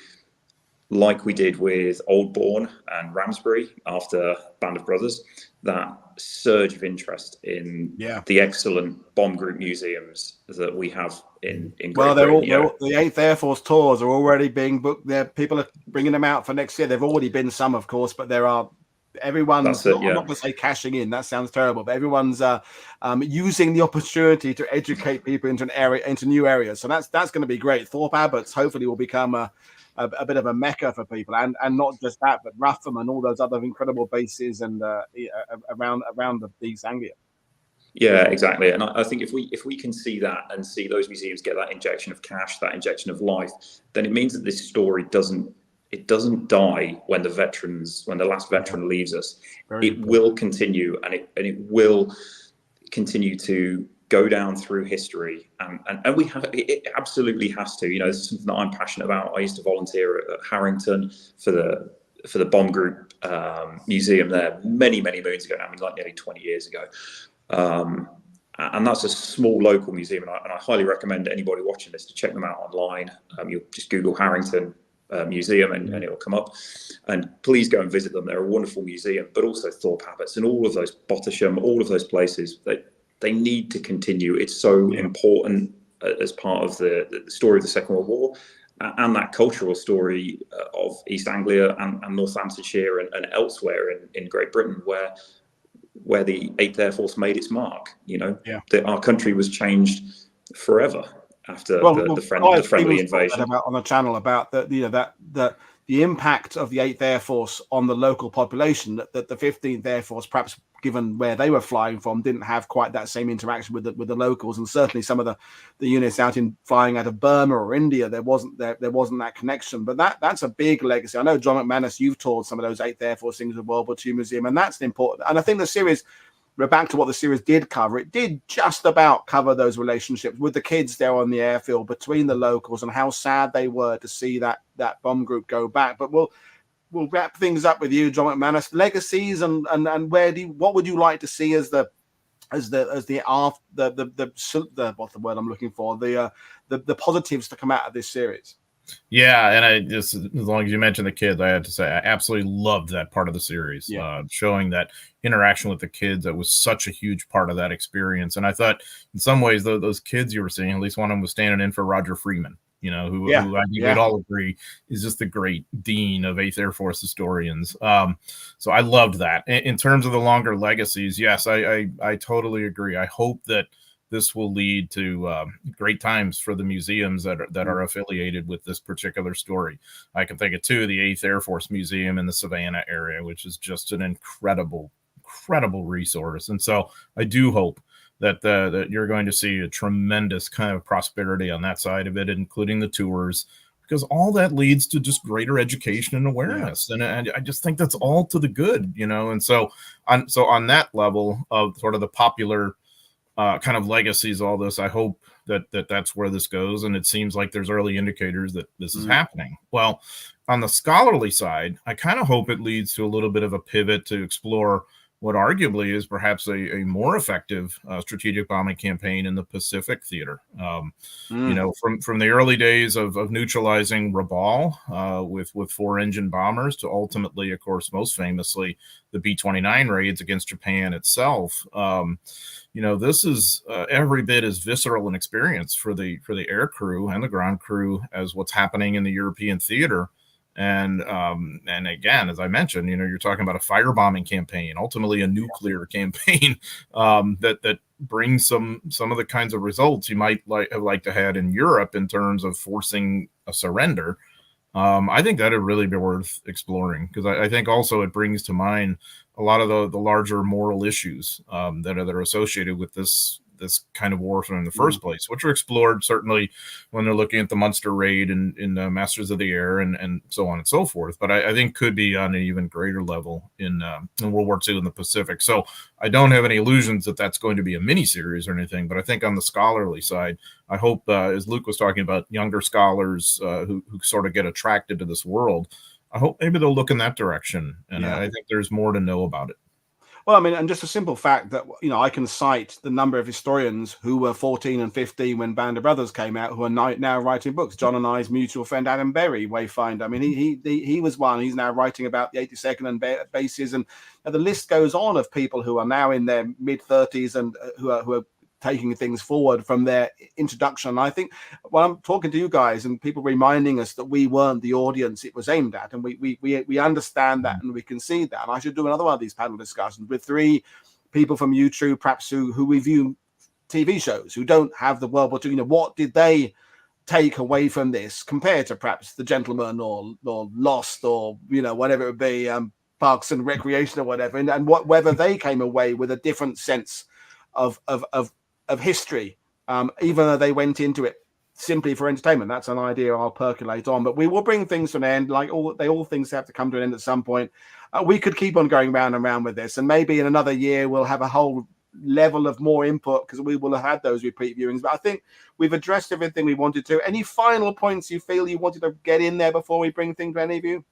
Speaker 3: like we did with Oldbourne and Ramsbury after Band of Brothers, that surge of interest in the excellent bomb group museums that we have in Great Britain.
Speaker 1: The 8th Air Force tours are already being booked. There, people are bringing them out for next year. There've already been some, of course, but there are. Everyone's I'm not going to say cashing in. That sounds terrible, but everyone's using the opportunity to educate people into new areas. So that's going to be great. Thorpe Abbott's hopefully will become a bit of a mecca for people, and not just that, but Rougham and all those other incredible bases and around the East Anglia.
Speaker 3: Yeah, exactly. And I think if we can see that and see those museums get that injection of cash, that injection of life, then it means that this story doesn't die when the last veteran leaves us. Will continue, and it will continue to go down through history, and it absolutely has to. This is something that I'm passionate about. I used to volunteer at Harrington for the bomb group museum there many moons ago. Like nearly 20 years ago. And that's a small local museum, and I highly recommend anybody watching this to check them out online. You'll just Google Harrington Museum and it'll come up, and please go and visit them. They're a wonderful museum. But also Thorpe Abbott's and all of those, Bottisham, all of those places, they need to continue. It's so important as part of the story of the Second World War and that cultural story of East Anglia and Northamptonshire and elsewhere in Great Britain, where the 8th Air Force made its mark. That our country was changed forever after the friendly invasion.
Speaker 1: About on the channel about the impact of the 8th Air Force on the local population, that the 15th Air Force, perhaps given where they were flying from, didn't have quite that same interaction with the locals, and certainly some of the units flying out of Burma or India, there wasn't that connection. But that's a big legacy. I know, John McManus, you've toured some of those 8th Air Force things at World War II Museum, and that's important. And I think the series, we're back to what the series did cover. It did just about cover those relationships with the kids there on the airfield, between the locals, and how sad they were to see that bomb group go back. But we'll we'll wrap things up with you, John McManus. Legacies and what would you like to see as the what's the word I'm looking for, the positives to come out of this series?
Speaker 4: Yeah, and I just, as long as you mentioned the kids, I had to say I absolutely loved that part of the series, showing that interaction with the kids. That was such a huge part of that experience. And I thought in some ways those kids you were seeing, at least one of them was standing in for Roger Freeman, who I think we'd all agree is just the great dean of 8th Air Force historians. So I loved that. In terms of the longer legacies, yes, I totally agree. I hope that this will lead to great times for the museums that are affiliated with this particular story. I can think of two: the 8th Air Force Museum in the Savannah area, which is just an incredible resource. And so I do hope that you're going to see a tremendous kind of prosperity on that side of it, including the tours, because all that leads to just greater education and awareness. And I just think that's all to the good, And so on that level of sort of the popular kind of legacies, all this, I hope that's where this goes. And it seems like there's early indicators that this is happening. Well, on the scholarly side, I kind of hope it leads to a little bit of a pivot to explore what arguably is perhaps a more effective strategic bombing campaign in the Pacific theater. From the early days of neutralizing Rabaul with 4-engine bombers to ultimately, of course, most famously, the B-29 raids against Japan itself. This is every bit as visceral an experience for the air crew and the ground crew as what's happening in the European theater. And again, as I mentioned, you're talking about a firebombing campaign, ultimately a nuclear campaign that brings some of the kinds of results you might have liked to had in Europe in terms of forcing a surrender. I think that'd really be worth exploring, because I think also it brings to mind a lot of the larger moral issues that are associated with this kind of warfare in the first place, which are explored certainly when they're looking at the Munster raid in Masters of the Air and so on and so forth. But I think could be on an even greater level in World War II in the Pacific. So I don't have any illusions that that's going to be a miniseries or anything. But I think on the scholarly side, I hope, as Luke was talking about, younger scholars who sort of get attracted to this world, I hope maybe they'll look in that direction. And I think there's more to know about it.
Speaker 1: Well, I mean, and just a simple fact that, I can cite the number of historians who were 14 and 15 when Band of Brothers came out, who are now writing books. John and I's mutual friend, Adam Berry, Wayfinder. I mean, he was one. He's now writing about the 82nd and bases. And the list goes on of people who are now in their mid-30s and who are taking things forward from their introduction. And I think when I'm talking to you guys and people reminding us that we weren't the audience it was aimed at, and we understand that and we can see that. And I should do another one of these panel discussions with 3 people from YouTube, perhaps who review TV shows, who don't have the World War II. What did they take away from this compared to perhaps The Gentleman or Lost or whatever it would be, Parks and Recreation or whatever, and whether they came away with a different sense of history, even though they went into it simply for entertainment. That's an idea I'll percolate on, but we will bring things to an end. Like all things have to come to an end at some point. We could keep on going round and round with this, and maybe in another year we'll have a whole level of more input because we will have had those repeat viewings. But I think we've addressed everything we wanted to. Any final points you feel you wanted to get in there before we bring things to any of you?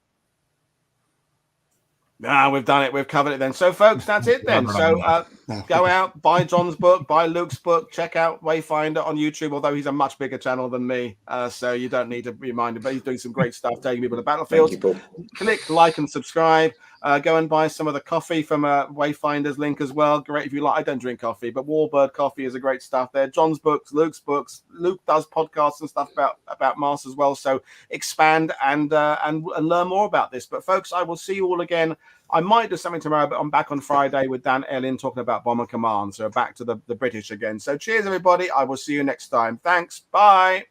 Speaker 1: We've done it. We've covered it then. So, folks, that's it then. So go out, buy John's book, buy Luke's book, check out Wayfinder on YouTube, although he's a much bigger channel than me. So you don't need to remind him, but he's doing some great stuff, taking people to battlefields. Click like and subscribe. Go and buy some of the coffee from Wayfinder's link as well. Great if you like. I don't drink coffee, but Warbird coffee is a great stuff there. John's books, Luke's books. Luke does podcasts and stuff about Mars as well. So expand and learn more about this. But folks, I will see you all again. I might do something tomorrow, but I'm back on Friday with Dan Ellin talking about Bomber Command. So back to the British again. So cheers, everybody. I will see you next time. Thanks. Bye.